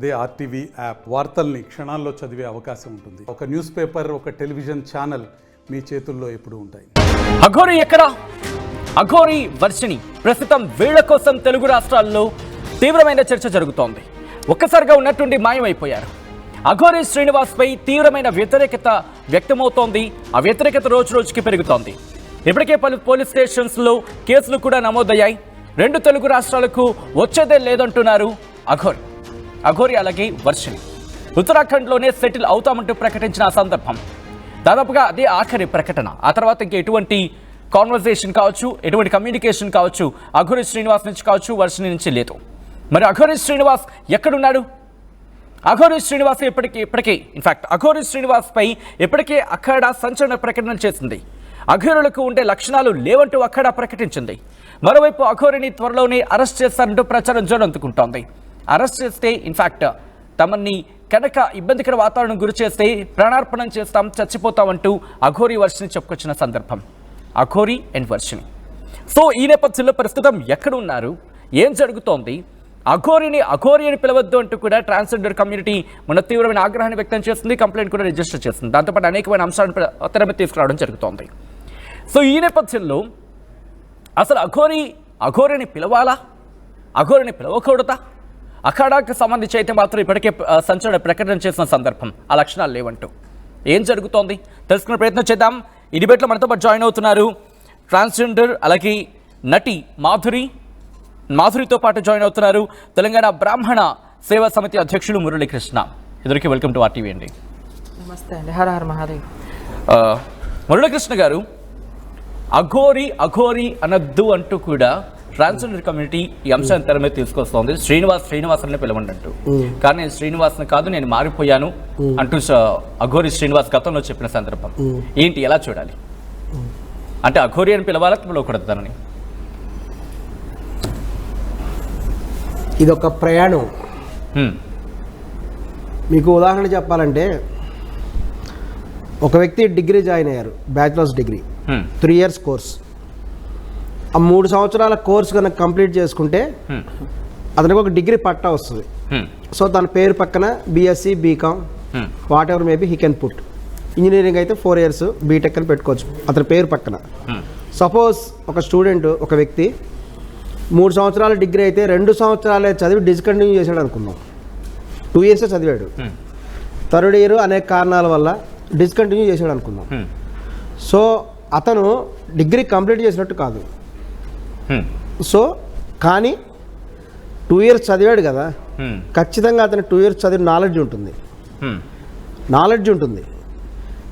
అదే RTV app వార్తల్ని క్షణాల్లో చదివే అవకాశం ఉంటుంది. ఒక న్యూస్ పేపర్, ఒక టెలివిజన్ ఛానల్ మీ చేతుల్లో ఎప్పుడూ ఉంటాయి. అఘోరి ఎక్కడ? అఘోరి వర్షిణి ప్రస్తుతం వీళ్ల కోసం తెలుగు రాష్ట్రాల్లో తీవ్రమైన చర్చ జరుగుతోంది. ఒక్కసారిగా ఉన్నట్టుండి మాయమైపోయారు. అఘోరి శ్రీనివాస్ పై తీవ్రమైన వ్యతిరేకత వ్యక్తమవుతోంది. ఆ వ్యతిరేకత రోజు రోజుకి పెరుగుతోంది. ఇప్పటికే పలు పోలీస్ స్టేషన్స్ లో కేసులు కూడా నమోదయ్యాయి. రెండు తెలుగు రాష్ట్రాలకు వచ్చేదే లేదంటున్నారు అఘోరి అలాగే వర్షిణి. ఉత్తరాఖండ్లోనే సెటిల్ అవుతామంటూ ప్రకటించిన ఆ సందర్భం దాదాపుగా అదే ఆఖరి ప్రకటన. ఆ తర్వాత ఇంకా ఎటువంటి కాన్వర్సేషన్ కావచ్చు, ఎటువంటి కమ్యూనికేషన్ కావచ్చు అఘోరి శ్రీనివాస్ నుంచి కావచ్చు, వర్షిణి నుంచి లేదు. మరి అఘోరి శ్రీనివాస్ ఎక్కడున్నాడు? అఘోరి శ్రీనివాస్ ఇప్పటికే ఇన్ఫాక్ట్ అఘోరి శ్రీనివాస్ పై ఇప్పటికే అక్కడ సంచలన ప్రకటన చేసింది. అఘోరులకు ఉండే లక్షణాలు లేవంటూ అక్కడ ప్రకటించింది. మరోవైపు అఘోరిని త్వరలోనే అరెస్ట్ చేస్తారంటూ ప్రచారం జోరందుకుంటోంది. అరెస్ట్ చేస్తే ఇన్ఫాక్ట్ తమని కనుక ఇబ్బందికర వాతావరణం గురి చేస్తే ప్రాణార్పణం చేస్తాం, చచ్చిపోతామంటూ అఘోరి వర్షిని చెప్పుకొచ్చిన సందర్భం. అఘోరి అండ్ వర్షిని. సో ఈ నేపథ్యంలో ప్రస్తుతం ఎక్కడ ఉన్నారు, ఏం జరుగుతోంది? అఘోరి అని పిలవద్దు అంటూ కూడా ట్రాన్స్జెండర్ కమ్యూనిటీ మన తీవ్రమైన ఆగ్రహాన్ని వ్యక్తం చేస్తుంది. కంప్లైంట్ కూడా రిజిస్టర్ చేస్తుంది. దాంతోపాటు అనేకమైన అంశాలను తెర మీద తీసుకురావడం జరుగుతోంది. సో ఈ నేపథ్యంలో అసలు అఘోరిని పిలవాలా, అఘోరిని పిలవకూడదా? అఖాడాకు సంబంధించి అయితే మాత్రం ఇప్పటికే సంచలన ప్రకటన చేసిన సందర్భం. ఆ లక్షణాలు లేవంటూ ఏం జరుగుతోంది తెలుసుకునే ప్రయత్నం చేద్దాం. ఈ డిబేట్లో మనతో పాటు జాయిన్ అవుతున్నారు ట్రాన్స్జెండర్ అలాగే నటి మాధురితో పాటు జాయిన్ అవుతున్నారు తెలంగాణ బ్రాహ్మణ సేవా సమితి అధ్యక్షులు మురళీకృష్ణ. ఇద్దరికి వెల్కమ్ టు ఆర్టీవీ అండి. నమస్తే అండి. హర హర మహాదేవ్. మురళీకృష్ణ గారు, అఘోరి అనద్దు అంటూ కూడా ట్రాన్స్జెండర్ కమ్యూనిటీ ఈ అంశాన్ని తెర మీద తీసుకొస్తోంది. శ్రీనివాస్ అని పిలవండి అంటూ. కానీ నేను శ్రీనివాస్ని కాదు, నేను మారిపోయాను అంటూ అఘోరి శ్రీనివాస్ గతంలో చెప్పిన సందర్భం ఏంటి, ఎలా చూడాలి? అంటే అఘోరి అని పిలవాలా, పిలవకూడదు తనని? ఇదొక ప్రయాణం. మీకు ఉదాహరణ చెప్పాలంటే, ఒక వ్యక్తి డిగ్రీ జాయిన్ అయ్యారు, బ్యాచిలర్స్ డిగ్రీ, 3 years కోర్స్. ఆ 3 సంవత్సరాల కోర్స్ కనుక కంప్లీట్ చేసుకుంటే అతనికి ఒక డిగ్రీ పట్టా వస్తుంది. సో తన పేరు పక్కన BSc, BCom, whatever maybe he can put. Engineering అయితే 4 years బీటెక్ అని పెట్టుకోవచ్చు అతని పేరు పక్కన. సపోజ్ ఒక స్టూడెంట్, ఒక వ్యక్తి 3 సంవత్సరాల డిగ్రీ అయితే 2 సంవత్సరాలే చదివి డిస్కంటిన్యూ చేశాడు అనుకుందాం. 2 years చదివాడు, 3rd year అనేక కారణాల వల్ల డిస్కంటిన్యూ చేశాడు అనుకుందాం. సో అతను డిగ్రీ కంప్లీట్ చేసినట్టు కాదు. సో కానీ 2 years చదివాడు కదా, ఖచ్చితంగా అతను 2 years చదివిన నాలెడ్జ్ ఉంటుంది.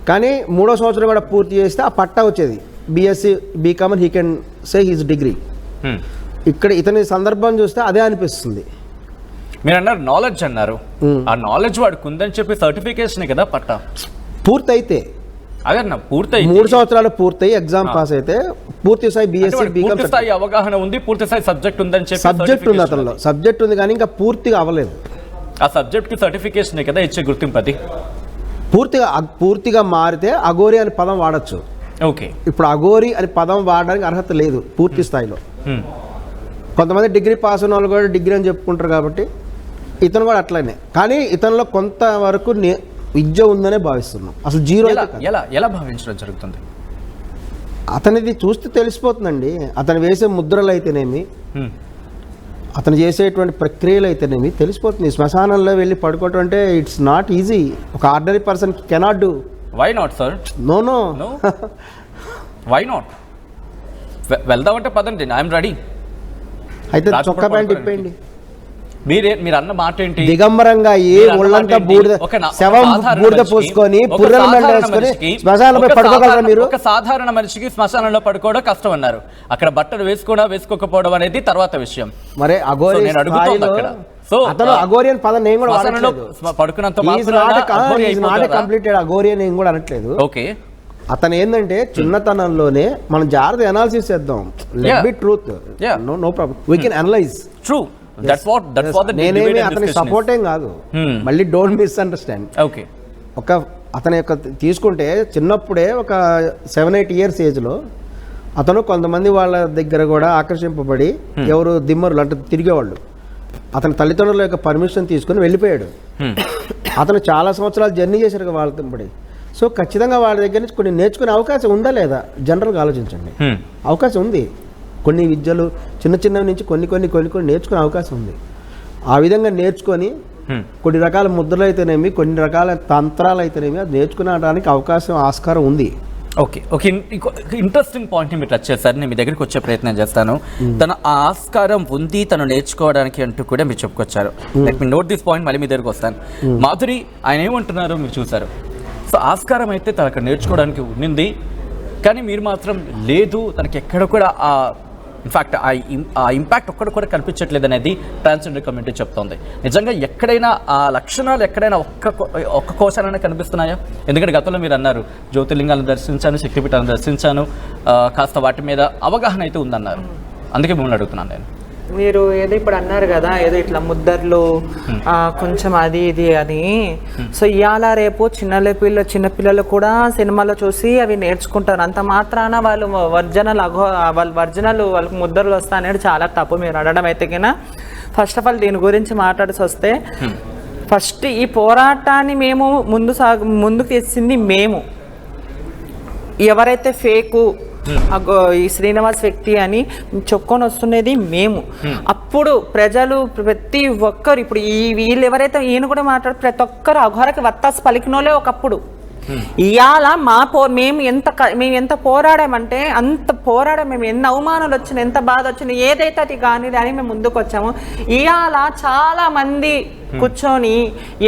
కానీ 3వ సంవత్సరం కూడా పూర్తి చేస్తే ఆ పట్టా వచ్చేది BSc, BCom and he can say his degree. ఇక్కడ ఇతని సందర్భం చూస్తే అదే అనిపిస్తుంది. మీరు అన్నారు నాలెడ్జ్ అన్నారు, ఆ నాలెడ్జ్ వాడికి ఉందని చెప్పి సర్టిఫికేషన్ కదా పట్టా. పూర్తయితే అదే పూర్తయి 3 సంవత్సరాలు పూర్తయి ఎగ్జామ్ పాస్ అయితే పూర్తి స్థాయి బీఎస్సీ, బీకామ్ స్థాయి అవగాహన ఉంది, పూర్తి స్థాయి సబ్జెక్ట్ ఉందని చెప్పి. సబ్జెక్ట్ ఉంది, అతనిలో సబ్జెక్ట్ ఉంది కానీ ఇంకా పూర్తిగా అవ్వలేదు. ఆ సబ్జెక్ట్ కి సర్టిఫికేషన్ కదా ఇచ్చే గుర్తింపు. అది పూర్తిగా మారితే అఘోరి అని పదం వాడచ్చు. ఓకే, ఇప్పుడు అఘోరి అని పదం వాడడానికి అర్హత లేదు పూర్తి స్థాయిలో. కొంతమంది డిగ్రీ పాస్ ఉన్న వాళ్ళు కూడా డిగ్రీ అని చెప్పుకుంటారు కాబట్టి ఇతను కూడా అట్లనే. కానీ ఇతనిలో కొంతవరకు విద్య ఉందనే భావిస్తున్నాం. అసలు జీరో ఎలా భావించడం జరుగుతుంది? అతనిది చూస్తే తెలిసిపోతుందండి. అతను వేసే ముద్రలు అయితేనేమి, అతను చేసేటువంటి ప్రక్రియలు అయితేనేమి తెలిసిపోతుంది. శ్మశానంలో వెళ్ళి పడుకోవటం అంటే ఇట్స్ నాట్ ఈజీ. ఒక ordinary person cannot do. Why not sir? No why not? వెళ్దామంటే పదండి, ఐఎమ్ రెడీ. అయితే చొక్కా ప్యాంట్ ఇప్పేయండి. మీరు అన్న మాట ఏంటి? దిగంబరంగా ఒళ్ళంతా బూడిద పోసుకొని శ్మశానంలో పడుకోగలరా మీరు? ఒక సాధారణ మనిషికి శ్మశానంలో పడుకోవడం కష్టం అన్నారు. అక్కడ బట్టలు వేసుకోకపోవడం అనేది తర్వాత విషయం. మరి అఘోరి అతను అఘోరి అని పదం నేను కూడా పడుకున్నంత కంప్లీటెడ్ అఘోరి అని నేను కూడా అనట్లేదు. ఓకే, అతను ఏంటంటే చిన్నతనంలోనే మనం జాగ్రత్త అనాలిసిస్ చేద్దాం. Let be truth, no problem, we can analyse. True, నేనేమి అతని సపోర్ట్ ఏం కాదు. మళ్ళీ డోంట్ మిస్అండర్స్టాండ్. ఓకే, అతని యొక్క తీసుకుంటే చిన్నప్పుడే ఒక 7-8 years ఏజ్లో అతను కొంతమంది వాళ్ళ దగ్గర కూడా ఆకర్షింపబడి, ఎవరు దిమ్మరులు అంటే తిరిగేవాళ్ళు, అతని తల్లిదండ్రుల యొక్క పర్మిషన్ తీసుకొని వెళ్ళిపోయాడు. అతను చాలా సంవత్సరాలు జర్నీ చేశారు వాళ్ళతో పడి. సో ఖచ్చితంగా వాళ్ళ దగ్గర నుంచి కొన్ని నేర్చుకునే అవకాశం ఉందా లేదా జనరల్గా ఆలోచించండి. అవకాశం ఉంది. కొన్ని విద్యలు చిన్న చిన్నవి నుంచి కొన్ని నేర్చుకునే అవకాశం ఉంది. ఆ విధంగా నేర్చుకొని కొన్ని రకాల ముద్రలు అయితేనేమి, కొన్ని రకాల తంత్రాలు అయితేనేమి అది నేర్చుకునేడానికి అవకాశం, ఆస్కారం ఉంది. ఓకే ఓకే ఇంట్రెస్టింగ్ పాయింట్ని మీరు టచ్ చేశారు. నేను మీ దగ్గరికి వచ్చే ప్రయత్నం చేస్తాను. తన ఆస్కారం ఉంది తను నేర్చుకోవడానికి అంటూ కూడా మీరు చెప్పుకొచ్చారు. Let me note this point, మళ్ళీ మీ దగ్గరికి వస్తాను. మాధురి ఆయన ఏమంటున్నారో మీరు చూసారు. సో ఆస్కారం అయితే తనకు నేర్చుకోవడానికి ఉండింది, కానీ మీరు మాత్రం లేదు, తనకి ఎక్కడ కూడా ఇన్ఫ్యాక్ట్ ఆ ఇంపాక్ట్ ఒక్కడ కూడా కనిపించట్లేదు అనేది ట్రాన్స్జెండర్ కమ్యూనిటీ చెప్తోంది. నిజంగా ఎక్కడైనా ఆ లక్షణాలు ఎక్కడైనా ఒక్క కోశాలైనా కనిపిస్తున్నాయా? ఎందుకంటే గతంలో మీరు అన్నారు జ్యోతిర్లింగాలను దర్శించాను, శక్తిపీఠాలను దర్శించాను, కాస్త వాటి మీద అవగాహన అయితే ఉందన్నారు. అందుకే మిమ్మల్ని అడుగుతున్నాను నేను. మీరు ఏదో ఇప్పుడు అన్నారు కదా, ఏదో ఇట్లా ముద్దర్లు కొంచెం అది ఇది అని. సో ఇవాళ రేపు చిన్నపిల్లలు కూడా సినిమాలో చూసి అవి నేర్చుకుంటారు. అంత మాత్రాన వాళ్ళు వాళ్ళకి ముద్దర్లు వస్తా అనేది చాలా తప్పు మీరు అనడం అయితే కినా. ఫస్ట్ ఆఫ్ ఆల్ దీని గురించి మాట్లాడాల్సి వస్తే, ఫస్ట్ ఈ పోరాటాన్ని మేము ముందుకు తెచ్చింది మేము. ఎవరైతే ఫేకు ఈ శ్రీనివాస్ వ్యక్తి అని చెప్పుకొని వస్తున్నది మేము. అప్పుడు ప్రజలు ప్రతి ఒక్కరు, ఇప్పుడు వీళ్ళు ఎవరైతే ఈయన కూడా మాట్లాడు, ప్రతి ఒక్కరు అఘోరకి వత్తాసు పలికినోలే ఒకప్పుడు. ఇవాళ మేము ఎంత పోరాడామంటే అంత పోరాడాం. మేము ఎన్ని అవమానాలు వచ్చినా, ఎంత బాధ వచ్చినా, ఏదైతే అది కానీ అని మేము ముందుకు వచ్చాము. ఇవాళ చాలా మంది కూర్చొని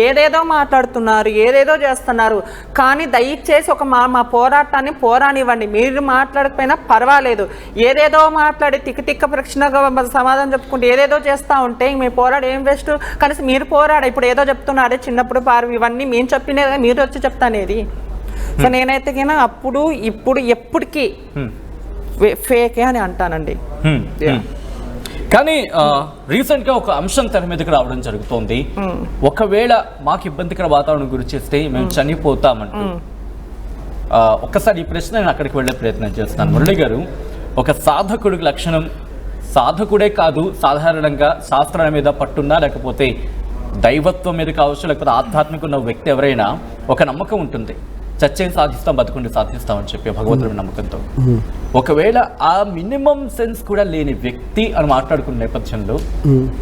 ఏదేదో మాట్లాడుతున్నారు, ఏదేదో చేస్తున్నారు. కానీ దయచేసి ఒక మా పోరాటాన్ని పోరానివ్వండి. మీరు మాట్లాడకపోయినా పర్వాలేదు. ఏదేదో మాట్లాడి తిక్క ప్రశ్నగా సమాధానం చెప్పుకుంటే ఏదేదో చేస్తూ ఉంటే మీ పోరాడు ఏం వేస్ట్. కనీసం మీరు ఇప్పుడు ఏదో చెప్తున్నారే చిన్నప్పుడు ఇవన్నీ మేము చెప్పినది మీరు వచ్చి చెప్తానేది. సో నేనైతే కన్నా అప్పుడు ఇప్పుడు ఎప్పటికీ ఫేకే అని అంటానండి. కానీ రీసెంట్గా ఒక అంశం తెర మీదకి రావడం జరుగుతోంది. ఒకవేళ మాకు ఇబ్బందికర వాతావరణం గురి చేస్తే మేము చనిపోతామంటూ. ఒక్కసారి ఈ ప్రశ్న నేను అక్కడికి వెళ్ళే ప్రయత్నం చేస్తున్నాను. మురళి గారు, ఒక సాధకుడికి లక్షణం సాధకుడే కాదు, సాధారణంగా శాస్త్రాల మీద పట్టున్నా, లేకపోతే దైవత్వం మీద కావచ్చు, లేకపోతే ఆధ్యాత్మిక ఉన్న వ్యక్తి ఎవరైనా ఒక నమ్మకం ఉంటుంది, చచ్చేం సాధిస్తాం, బతుకుండి సాధిస్తామని చెప్పి భగవంతుడి నమ్మకంతో. ఒకవేళ ఆ మినిమం సెన్స్ కూడా లేని వ్యక్తి అని మాట్లాడుకున్న నేపథ్యంలో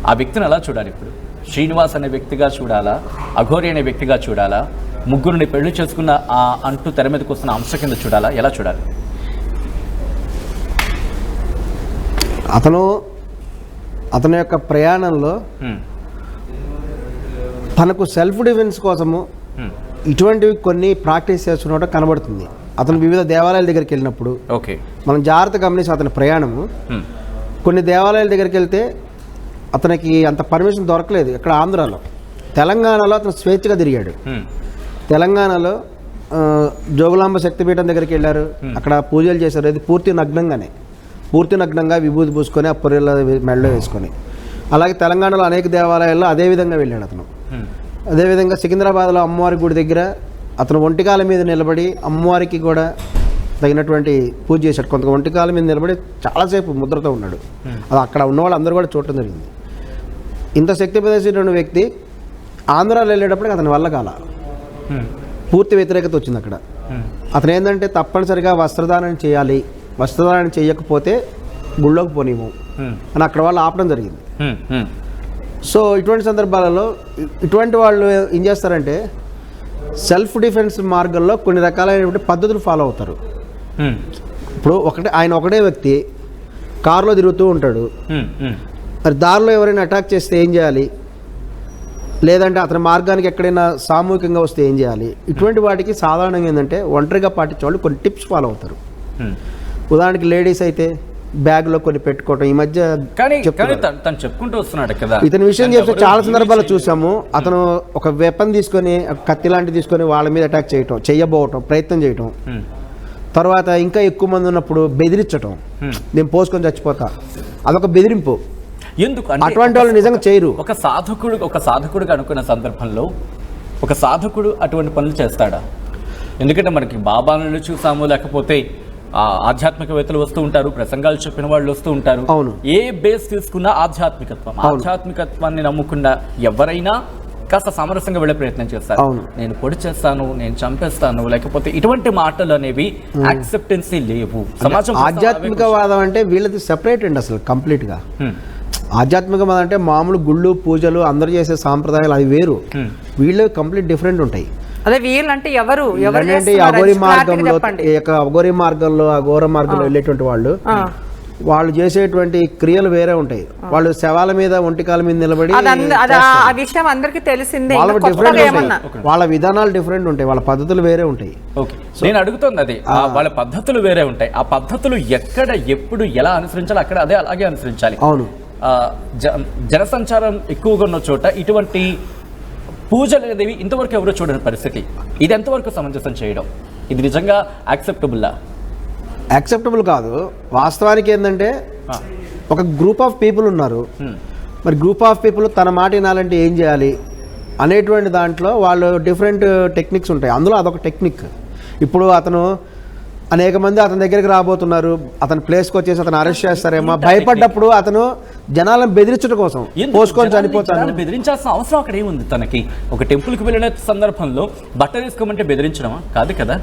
ఆ వ్యక్తిని ఎలా చూడాలి? ఇప్పుడు శ్రీనివాస్ అనే వ్యక్తిగా చూడాలా, అఘోరి అనే వ్యక్తిగా చూడాలా, ముగ్గురిని పెళ్లి చేసుకున్న అంటూ తెర మీదకి వస్తున్న అంశ కింద చూడాలా, ఎలా చూడాలి? అతని యొక్క ప్రయాణంలో తనకు సెల్ఫ్ డిఫెన్స్ కోసము ఇటువంటివి కొన్ని ప్రాక్టీస్ చేస్తున్నట్టు కనబడుతుంది. అతను వివిధ దేవాలయాల దగ్గరికి వెళ్ళినప్పుడు మనం జాగ్రత్త గమనించి అతని ప్రయాణము, కొన్ని దేవాలయాల దగ్గరికి వెళ్తే అతనికి అంత పర్మిషన్ దొరకలేదు. ఇక్కడ ఆంధ్రాలో, తెలంగాణలో అతను స్వేచ్ఛగా తిరిగాడు. తెలంగాణలో జోగులాంబ శక్తిపీఠం దగ్గరికి వెళ్ళారు, అక్కడ పూజలు చేశారు. అది పూర్తి నగ్నంగా విభూతి పూసుకొని ఆ పొర్రెల మెడలో వేసుకొని. అలాగే తెలంగాణలో అనేక దేవాలయాల్లో అదేవిధంగా వెళ్ళాడు అతను. అదేవిధంగా సికింద్రాబాద్లో అమ్మవారి గుడి దగ్గర అతను ఒంటికాల మీద నిలబడి అమ్మవారికి కూడా తగినటువంటి పూజ చేశాడు. కొంత ఒంటికాల మీద నిలబడి చాలాసేపు ముద్రతో ఉన్నాడు. అది అక్కడ ఉన్న వాళ్ళు అందరూ కూడా చూడటం జరిగింది. ఇంత శక్తి ప్రదర్శించిన వ్యక్తి ఆంధ్రాలో వెళ్ళేటప్పటికి అతని వల్ల కాల, పూర్తి వ్యతిరేకత వచ్చింది అక్కడ. అతను ఏంటంటే తప్పనిసరిగా వస్త్రదానం చేయాలి, వస్త్రదానం చేయకపోతే గుళ్ళోకి పోనీము అని అక్కడ వాళ్ళు ఆపడం జరిగింది. సో ఇటువంటి సందర్భాలలో ఇటువంటి వాళ్ళు ఏం చేస్తారంటే సెల్ఫ్ డిఫెన్స్ మార్గంలో కొన్ని రకాలైనటువంటి పద్ధతులు ఫాలో అవుతారు. ఇప్పుడు ఆయన ఒకటే వ్యక్తి కారులో తిరుగుతూ ఉంటాడు. మరి దారిలో ఎవరైనా అటాక్ చేస్తే ఏం చేయాలి, లేదంటే అతని మార్గానికి ఎక్కడైనా సామూహికంగా వస్తే ఏం చేయాలి, ఇటువంటి వాటికి సాధారణంగా ఏంటంటే ఒంటరిగా పాటించే వాళ్ళు కొన్ని టిప్స్ ఫాలో అవుతారు. ఉదాహరణకి లేడీస్ అయితే బ్యాగ్లో కొన్ని పెట్టుకోవటం. ఈ మధ్య చెప్పుకుంటూ వస్తున్నాడు కదా, ఇతని విషయం చెప్తే చాలా సందర్భాల్లో చూసాము. అతను ఒక వెపన్ తీసుకొని, కత్తి లాంటివి తీసుకొని వాళ్ళ మీద అటాక్ చేయబోవటం, ప్రయత్నం చేయటం. తర్వాత ఇంకా ఎక్కువ మంది ఉన్నప్పుడు బెదిరించటం, నేను పోసుకొని చచ్చిపోతా, అదొక బెదిరింపు. ఎందుకు అటువంటి వాళ్ళు నిజంగా చేయరు. ఒక సాధకుడికి అనుకున్న సందర్భంలో ఒక సాధకుడు అటువంటి పనులు చేస్తాడా? ఎందుకంటే మనకి బాబాలను చూసాము, లేకపోతే ఆధ్యాత్మికవేత్తలు వస్తూ ఉంటారు, ప్రసంగాలు చెప్పిన వాళ్ళు వస్తూ ఉంటారు. అవును. ఏ బేస్ తీసుకున్న ఆధ్యాత్మికత్వాన్ని నమ్ముకున్న ఎవరైనా కాస్త సామరస్యంగా వెళ్ళే ప్రయత్నం చేస్తారు. నేను పొడి చేస్తాను, నేను చంపేస్తాను, లేకపోతే ఇటువంటి మాటలు అనేవి యాక్సెప్టెన్సీ లేవు సమాజం. ఆధ్యాత్మికవాదం అంటే వీళ్ళది సెపరేట్ అండి అసలు కంప్లీట్ గా. ఆధ్యాత్మికవాదం అంటే మామూలు గుళ్ళు పూజలు అందరూ చేసే సాంప్రదాయాలు అవి వేరు, వీళ్ళు కంప్లీట్ డిఫరెంట్ ఉంటాయి. అదే వీళ్ళంటే ఎవరు అఘోరి మార్గంలో అఘోర మార్గంలో వెళ్ళేటువంటి వాళ్ళు చేసేటువంటి క్రియలు వేరే ఉంటాయి. వాళ్ళు శవాల మీద ఒంటికాల మీద నిలబడి ఆ విషయం అందరికీ తెలిసిందే. వాళ్ళ విధానాలు డిఫరెంట్ ఉంటాయి, వాళ్ళ పద్ధతులు వేరే ఉంటాయి. నేను అడుగుతుంది అదే, వాళ్ళ పద్ధతులు వేరే ఉంటాయి. ఆ పద్ధతులు ఎక్కడ ఎప్పుడు ఎలా అనుసరించాలి అక్కడ అదే అలాగే అనుసరించాలి. అవును. జనసంచారం ఎక్కువగా ఉన్న చోట ఇటువంటి పూజలు అనేవి ఇంతవరకు ఎవరో చూడని పరిస్థితి. ఇది ఎంతవరకు సమంజసం చేయడం? ఇది నిజంగా యాక్సెప్టబుల్లా? యాక్సెప్టబుల్ కాదు. వాస్తవానికి ఏంటంటే ఒక గ్రూప్ ఆఫ్ పీపుల్ ఉన్నారు, మరి గ్రూప్ ఆఫ్ పీపుల్ తన మాట వినాలంటే ఏం చేయాలి అనేటువంటి దాంట్లో వాళ్ళు డిఫరెంట్ టెక్నిక్స్ ఉంటాయి. అందులో అదొక టెక్నిక్. ఇప్పుడు అతను అనేక మంది అతని దగ్గరికి రాబోతున్నారు, అతని ప్లేస్కి వచ్చేసి అతను అరెస్ట్ చేస్తారేమో భయపడ్డప్పుడు అతను జనాలను బెదిరించడం కోసం పోసుకొని చనిపోతాను. బెదిరించాల్సిన అవసరం అక్కడ ఏముంది? తనకి ఒక టెంపుల్కి వెళ్ళిన సందర్భంలో బట్టలు వేసుకోమంటే బెదిరించడమా? కాదు కదా.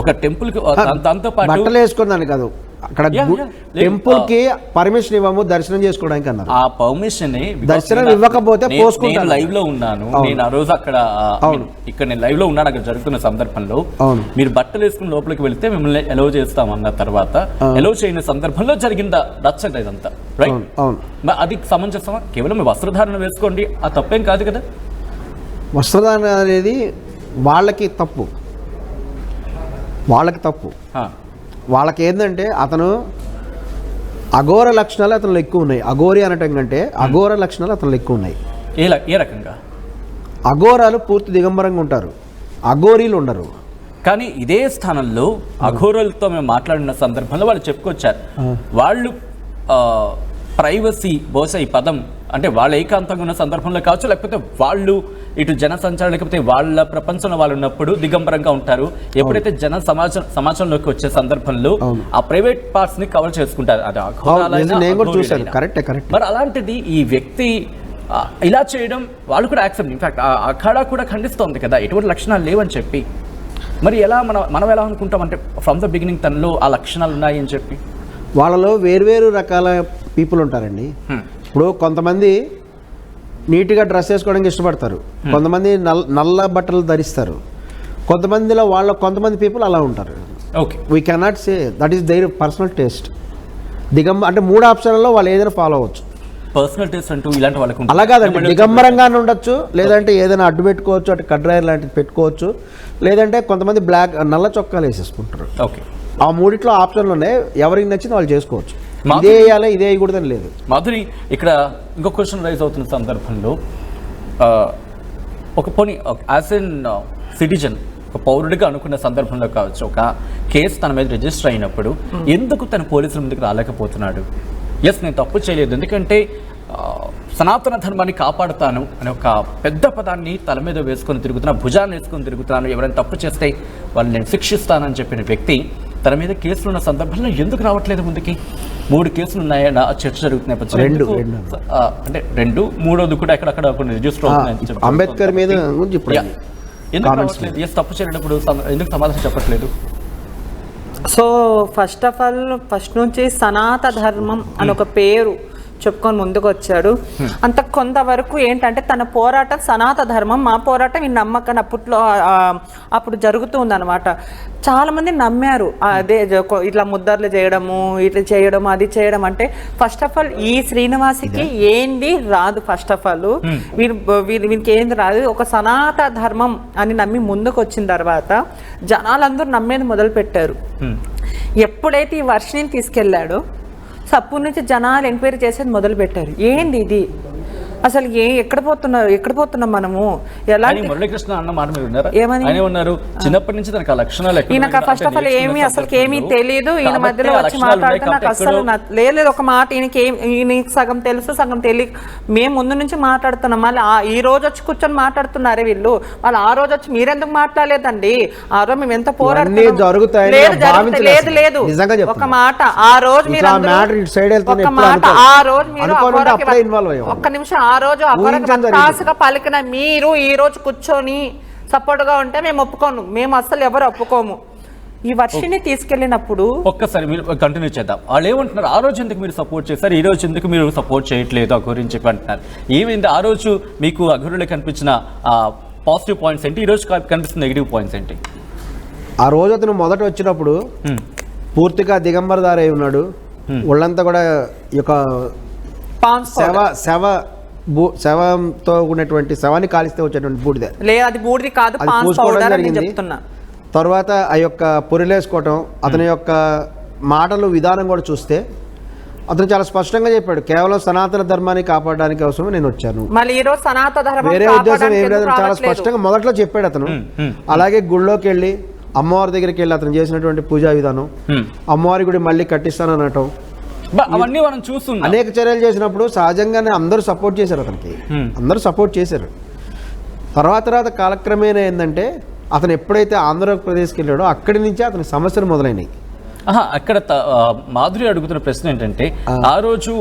ఒక టెంపుల్కి దాంతో పాటు బట్టలు వేసుకున్నాను కాదు, అక్కడ టెంపుల్ కి పర్మిషన్ ఇవ్వము దర్శనం చేసుకోవడానికి అన్నారు. ఆ పర్మిషన్ దర్శనం ఇవ్వకపోతే పోసుకుంటాను. లైవ్ లో ఉన్నాను నేను ఆ రోజు అక్కడ, ఇక్కడ నేను లైవ్ లో ఉన్నాను అక్కడ జరుగుతున్న సందర్భంలో. మీరు బట్టలు వేసుకుని లోపలికి వెళ్తే మిమ్మల్ని ఎలవ్ చేస్తామన్న తర్వాత ఎలవ్ చేయని సందర్భంలో జరిగిందా రచ్చట ఇదంతా, రైట్? అది సమంజసమా? కేవలం మీ వస్త్రధారణ వేసుకోండి, ఆ తప్పేం కాదు కదా. వస్త్రధారణ అనేది వాళ్ళకి తప్పు, వాళ్ళకి ఏంటంటే అతను అఘోర లక్షణాలు అతను ఎక్కువ ఉన్నాయి. అఘోరి అనటం కంటే అఘోర లక్షణాలు అతను ఎక్కువ ఉన్నాయి. ఏ రకంగా? అఘోరాలు పూర్తి దిగంబరంగా ఉంటారు, అఘోరీలు ఉండరు. కానీ ఇదే స్థానంలో అఘోరులతో మేము మాట్లాడిన సందర్భంలో వాళ్ళు చెప్పుకొచ్చారు, వాళ్ళు ప్రైవసీ, బహుశా ఈ పదం అంటే వాళ్ళ ఏకాంతంగా ఉన్న సందర్భంలో కావచ్చు, లేకపోతే వాళ్ళు ఇటు జన సంచారం లేకపోతే వాళ్ళ ప్రపంచంలో వాళ్ళు ఉన్నప్పుడు దిగంబరంగా ఉంటారు. ఎప్పుడైతే జన సమాజంలోకి వచ్చే సందర్భంలో ఆ ప్రైవేట్ పార్ట్స్ ని కవర్ చేసుకుంటారు. అది మరి అలాంటిది ఈ వ్యక్తి ఇలా చేయడం వాళ్ళు కూడా యాక్సెప్ట్, ఇన్ఫాక్ట్ అఖాడా కూడా ఖండిస్తోంది కదా ఎటువంటి లక్షణాలు లేవని చెప్పి. మరి ఎలా మనం ఎలా అనుకుంటాం అంటే ఫ్రమ్ ద బిగినింగ్ తనలో ఆ లక్షణాలు ఉన్నాయి అని చెప్పి? వాళ్ళలో వేర్వేరు రకాల పీపుల్ ఉంటారండి. ఇప్పుడు కొంతమంది నీట్గా డ్రెస్ వేసుకోవడానికి ఇష్టపడతారు, కొంతమంది నల్ల బట్టలు ధరిస్తారు, కొంతమంది పీపుల్ అలా ఉంటారు. Okay, we cannot say that is there personal taste. అంటే 3 ఆప్షన్లలో వాళ్ళు ఏదైనా ఫాలో అవ్వచ్చు. పర్సనల్ టేస్ట్ అంటూ ఇలాంటి వాళ్ళకి అలా కాదండి, దిగంబరంగానే ఉండొచ్చు, లేదంటే ఏదైనా అడ్డు పెట్టుకోవచ్చు, అటు కడ్రాయర్ లాంటిది పెట్టుకోవచ్చు, లేదంటే కొంతమంది నల్ల చొక్కాలు వేసేసుకుంటారు. ఓకే, ఆ 3 ఆప్షన్లు ఉన్నాయి, ఎవరికి నచ్చింది వాళ్ళు చేసుకోవచ్చు. ఇదే వేయాలి ఇదే వేయకూడదని లేదు. మాధురి, ఇక్కడ ఇంకో క్వశ్చన్ రైజ్ అవుతున్న సందర్భంలో ఒక పోనీ యాజ్ ఎన్ సిటిజన్, ఒక పౌరుడిగా అనుకున్న సందర్భంలో కావచ్చు, ఒక కేసు తన మీద రిజిస్టర్ అయినప్పుడు ఎందుకు తన పోలీసుల ముందుకు రాలేకపోతున్నాడు? ఎస్, నేను తప్పు చేయలేదు, ఎందుకంటే సనాతన ధర్మాన్ని కాపాడుతాను అనే ఒక పెద్ద పదాన్ని తల మీద వేసుకొని తిరుగుతున్నా, భుజాన్ని వేసుకొని తిరుగుతున్నాను, ఎవరైనా తప్పు చేస్తే వాళ్ళని నేను శిక్షిస్తానని చెప్పిన వ్యక్తి తన మీద కేసులు ఉన్న సందర్భంలో ఎందుకు రావట్లేదు ముందుకి? 3 కేసులు ఉన్నాయని చర్చ జరుగుతున్నాయి. అంటే 2, 3వది కూడా ఎక్కడక్కడ రిజిస్టర్ అవుతుంది. అంబేద్కర్ మీద ఎందుకు రావట్లేదు? ఎస్, తప్పు చేయనప్పుడు ఎందుకు సమాధానం చెప్పట్లేదు? So first of all first నుంచి సనాతన ధర్మం అని ఒక పేరు చెప్పుకొని ముందుకు వచ్చాడు. అంత కొంతవరకు ఏంటంటే తన పోరాటం సనాతన ధర్మం, మా పోరాటం ఈ నమ్మకాన్ని అప్పుడు జరుగుతుంది అనమాట. చాలా మంది నమ్మారు. అదే ఇట్లా ముద్దర్లు చేయడము, ఇట్లా చేయడం, అది చేయడం. అంటే ఫస్ట్ ఆఫ్ ఆల్ ఈ శ్రీనివాస్కి ఏంది రాదు. ఫస్ట్ ఆఫ్ ఆల్ వీరికి ఏంది రాదు. ఒక సనాతన ధర్మం అని నమ్మి ముందుకు వచ్చిన తర్వాత జనాలందరూ నమ్మేది మొదలు పెట్టారు. ఎప్పుడైతే ఈ వర్షిని తీసుకెళ్ళాడో సో అప్పటి నుంచి జనాలు ఎంక్వైరీ చేసేది మొదలు పెట్టారు. ఏంది ఇది, అసలు ఎక్కడ పోతున్నాం మనము ఎలాంటి మురళీకృష్ణ అన్న మాట మీరు ఉన్నారా? ఏమని? ఆయన ఉన్నారు చిన్నప్పటి నుంచి తనకు ఆ లక్షణాలు ఈయనకు ఫస్ట్ ఆఫ్ ఆల్ ఏమీ తెలియదు. ఈయన మధ్యలో వచ్చి మాట్లాడితే నాకు అసలు లేదు ఒక మాట ఈయనకి సగం తెలుసు సగం తెలియదు. మేము ముందు నుంచి మాట్లాడుతున్నాం, మళ్ళీ ఈ రోజు వచ్చి కూర్చొని మాట్లాడుతున్నారే వీళ్ళు. వాళ్ళు ఆ రోజు వచ్చి మీరెందుకు మాట్లాడలేదండి? ఆ రోజు మేము ఎంత పోరాడుతున్నాం. లేదు ఒక మాట ఆ రోజు మీరు ఒక మాట ఆ రోజు మీరు ఒక్క నిమిషం ఆ రోజు అపరాధగా పలికిన మీరు ఈ రోజు కూర్చొని సపోర్ట్ గా ఉంటే మేము ఒప్పుకోను. మేము అసలు ఎవరు ఒప్పుకోము. ఈ వర్షిని తీసుకెళ్ళినప్పుడు ఒక్కసారి మీరు కంటిన్యూ చేద్దాం. వాళ్ళు ఏమంటున్నారు, ఆ రోజు ఎందుకు మీరు సపోర్ట్ చేస్తారు, ఈ రోజు ఎందుకు మీరు సపోర్ట్ చేయట్లేదు అఘోరి అని చెప్పి అంటున్నారు. ఏమైంది ఆ రోజు మీకు అఘోరిలో కనిపించిన పాజిటివ్ పాయింట్స్ ఏంటి, ఈ రోజు కనిపిస్తున్న నెగిటివ్ పాయింట్స్ ఏంటి? ఆ రోజు అతను మొదట వచ్చినప్పుడు పూర్తిగా దిగంబరదారై ఉన్నాడు. ఒళ్ళంతా కూడా ఈ యొక్క శవంతో ఉన్నటువంటి శవాన్ని కాలిస్తే వచ్చేటువంటి బూడిద, అది బూడిది కాదు, అది పూసుకోవడం జరిగింది. తర్వాత ఆ యొక్క పొరిలేసుకోవటం, అతని యొక్క మాటలు విధానం కూడా చూస్తే అతను చాలా స్పష్టంగా చెప్పాడు, కేవలం సనాతన ధర్మాన్ని కాపాడడానికి అవసరం నేను వచ్చాను, వేరే ఉద్దేశం ఏం లేదని చాలా స్పష్టంగా మొదట్లో చెప్పాడు అతను. అలాగే గుళ్ళోకి వెళ్ళి అమ్మవారి దగ్గరికి వెళ్ళి అతను చేసినటువంటి పూజా విధానం, అమ్మవారి గుడి మళ్ళీ కట్టిస్తాననటం, అవన్నీ మనం చూస్తున్నాం. అనేక చర్యలు చేసినప్పుడు సహజంగానే అందరూ సపోర్ట్ చేశారు అతనికి, అందరూ సపోర్ట్ చేశారు. తర్వాత కాలక్రమేణా ఏంటంటే అతను ఎప్పుడైతే ఆంధ్రప్రదేశ్కి వెళ్ళాడో అక్కడి నుంచే అతని సమస్యలు మొదలైనవి. అక్కడ మాధురి అడుగుతున్న ప్రశ్న ఏంటంటే, ఆ రోజు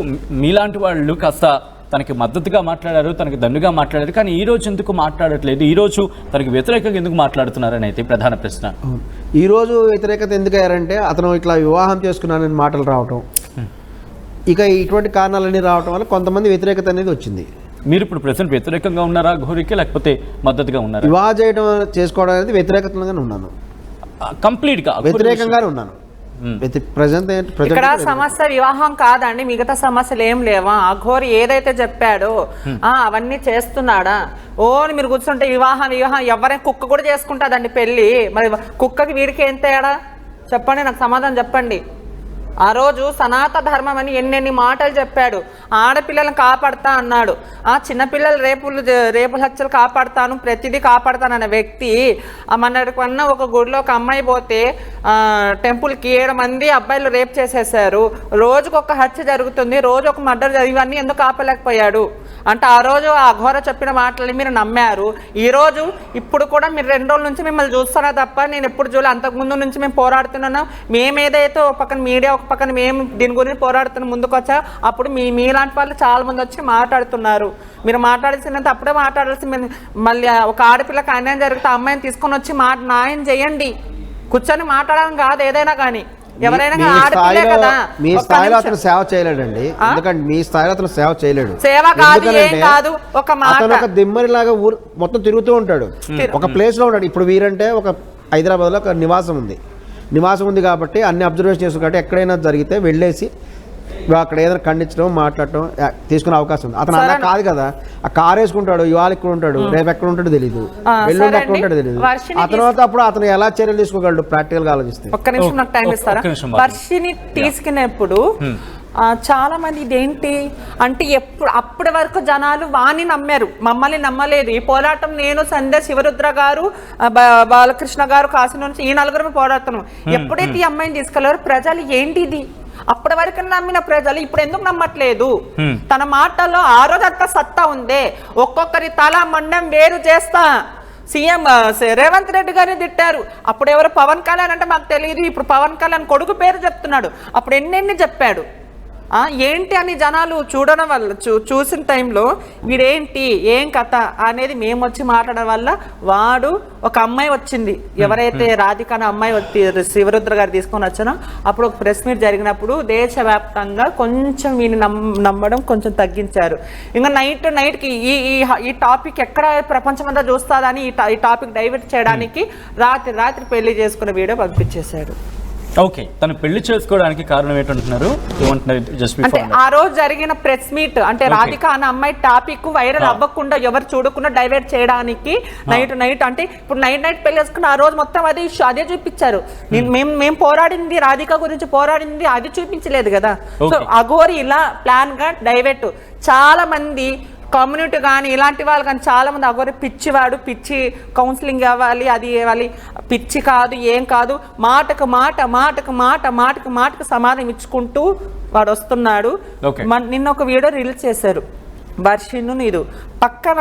మీలాంటి వాళ్ళు కాస్త తనకి మద్దతుగా మాట్లాడారు, తనకి దండుగా మాట్లాడారు, కానీ ఈ రోజు ఎందుకు మాట్లాడట్లేదు, ఈ రోజు తనకి వ్యతిరేకంగా ఎందుకు మాట్లాడుతున్నారని అయితే ప్రధాన ప్రశ్న. ఈ రోజు వ్యతిరేకత ఎందుకు అయ్యారంటే అతను ఇట్లా వివాహం చేసుకున్నానని మాటలు రావటం, ఇక ఇటువంటి కారణాలన్నీ రావటం వల్ల కొంతమంది వ్యతిరేకత అనేది వచ్చింది. మీరు ఇప్పుడు ప్రెసెంట్ వ్యతిరేకంగా ఉన్నారా ఘోరికి, లేకపోతే మద్దతుగా ఉన్నారా? వివాహం చేసుకోవడం అనేది వ్యతిరేకతగానే ఉన్నాను, కంప్లీట్ గా వ్యతిరేకంగానే ఉన్నాను. ఇక్కడ సమస్య వివాహం కాదండి, మిగతా సమస్యలు ఏం లేవా? అఘోరి ఏదైతే చెప్పాడో అవన్నీ చేస్తున్నాడా? మీరు కూర్చుంటే వివాహం ఎవరైనా కుక్క కూడా చేసుకుంటాదండి పెళ్లి. మరి కుక్కకి వీడికి ఏం తేడా చెప్పండి, నాకు సమాధానం చెప్పండి. ఆ రోజు సనాతన ధర్మం అని ఎన్నెన్ని మాటలు చెప్పాడు. ఆడపిల్లలను కాపాడుతా అన్నాడు, చిన్నపిల్లలు రేపు హత్యలు కాపాడుతాను, ప్రతిదీ కాపాడుతాను అనే వ్యక్తి మొన్నటికన్నా ఒక గుడిలో ఒక అమ్మాయి పోతే టెంపుల్కి 7 మంది అబ్బాయిలు రేప్ చేసేసారు, రోజుకు ఒక హత్య జరుగుతుంది, రోజు ఒక మర్డర్ ఇవన్నీ ఎందుకు ఆపలేకపోయాడు అంటే ఆ రోజు ఆ అఘోర చెప్పిన మాటలు మీరు నమ్మారు. ఈరోజు ఇప్పుడు కూడా మీరు 2 రోజుల నుంచి మిమ్మల్ని చూస్తారా తప్ప నేను ఎప్పుడు చూడలే. అంతకుముందు నుంచి మేము పోరాడుతున్నాం. మేమేదైతే ఒక పక్కన మీడియా ఒక పక్కన మేము దీని గురించి పోరాడుతున్న ముందుకు వచ్చా, అప్పుడు మీలాంటి వాళ్ళు చాలా మంది వచ్చి మాట్లాడుతున్నారు. మీరు మాట్లాడాల్సినంత అప్పుడే మాట్లాడాల్సి, మళ్ళీ ఒక ఆడపిల్లకి అన్యాయం జరిగితే అమ్మాయిని తీసుకొని వచ్చి న్యాయం చేయండి, కూర్చొని మాట్లాడడం కాదు ఏదైనా కానీ. ఎవరైనా మీ స్థాయిలో అతను సేవ చేయలేడండి, ఎందుకంటే మీ స్థాయిలో అతను సేవ చేయలేడు. సేవ కాదు ఒక అతను ఒక దిమ్మరిలాగా ఊరు మొత్తం తిరుగుతూ ఉంటాడు, ఒక ప్లేస్ లో ఉంటాడు. ఇప్పుడు వీరంటే ఒక హైదరాబాద్ లో ఒక నివాసం ఉంది కాబట్టి అన్ని అబ్జర్వేషన్ చేస్తారు కాబట్టి ఎక్కడైనా జరిగితే వెళ్ళేసి అక్కడ ఏదైనా ఖండించడం మాట్లాడటం తీసుకునే అవకాశం ఉంది. అతను అలా కాదు కదా, ఆ కారు వేసుకుంటాడు, ఇవాళ ఇక్కడ ఉంటాడు, రేపు ఎక్కడ ఉంటాడో తెలియదు, ఎల్లుండి ఎక్కడ ఉంటాడో తెలియదు. ఆ తర్వాత అప్పుడు అతను ఎలా చర్యలు తీసుకోగలడు ప్రాక్టికల్ గా ఆలోచిస్తే. ఒక్క నిమిషం నాకు టైం ఇస్తారా? వర్షిని తీసుకునేప్పుడు చాలా మంది ఇదేంటి అంటే అప్పటి వరకు జనాలు వాణ్ణి నమ్మారు, మమ్మల్ని నమ్మలేదు. ఈ పోరాటం నేను సంధ్య శివరుద్ర గారు బాలకృష్ణ గారు కాశీ నుంచి ఈ 4 పోరాడుతున్నాం. ఎప్పుడైతే ఈ అమ్మాయిని తీసుకెళ్లారో ప్రజలు ఏంటి ఇది అప్పటి వరకు నమ్మిన ప్రజలు ఇప్పుడు ఎందుకు నమ్మట్లేదు? తన మాటల్లో ఆ రోజు అంత సత్తా ఉందే, ఒక్కొక్కరి తల మండం వేరు చేస్తా సీఎం రేవంత్ రెడ్డి గారిని తిట్టారు. అప్పుడు ఎవరు పవన్ కళ్యాణ్ అంటే మాకు తెలియదు, ఇప్పుడు పవన్ కళ్యాణ్ కొడుకు పేరు చెప్తున్నాడు. అప్పుడు ఎన్నెన్ని చెప్పాడు ఏంటి అని జనాలు చూడడం వల్ల చూసిన టైంలో వీడేంటి ఏం కథ అనేది మేము వచ్చి మాట్లాడడం వల్ల వాడు ఒక అమ్మాయి వచ్చింది, ఎవరైతే రాధిక అనే అమ్మాయి శివరుద్ర గారు తీసుకొని వచ్చానో అప్పుడు ఒక ప్రెస్ మీట్ జరిగినప్పుడు దేశవ్యాప్తంగా కొంచెం వీని నమ్మడం కొంచెం తగ్గించారు. ఇంకా నైట్కి ఈ టాపిక్ ఎక్కడ ప్రపంచమంతా చూస్తుందని ఈ టాపిక్ డైవర్ట్ చేయడానికి రాత్రి పెళ్లి చేసుకున్న వీడియో పంపించేశాడు. ఓకే, తను పెళ్లి చేసుకోవడానికి కారణం ఏంటంటున్నారు? అంటే ఆ రోజు జరిగిన ప్రెస్ మీట్ అంటే రాధిక అన్న అమ్మాయి టాపిక్ వైరల్ అవ్వకుండా ఎవరు చూడకుండా డైవర్ట్ చేయడానికి నైట్ అంటే ఇప్పుడు నైట్ పెళ్లి చేసుకున్న ఆ రోజు మొత్తం అదే చూపించారు. మేము పోరాడింది రాధిక గురించి పోరాడింది అది చూపించలేదు కదా. సో అఘోరి ఇలా ప్లాన్ గా డైవర్ట్ చాలా మంది కమ్యూనిటీ కానీ ఇలాంటి వాళ్ళు కానీ చాలామంది అగోరి పిచ్చివాడు, పిచ్చి కౌన్సిలింగ్ ఇవ్వాలి, అది ఇవ్వాలి, పిచ్చి కాదు ఏం కాదు, మాటకు సమాధానం ఇచ్చుకుంటూ వాడు వస్తున్నాడు. నిన్న ఒక వీడియో రిలీజ్ చేశారు వర్షిను నీరు పక్కన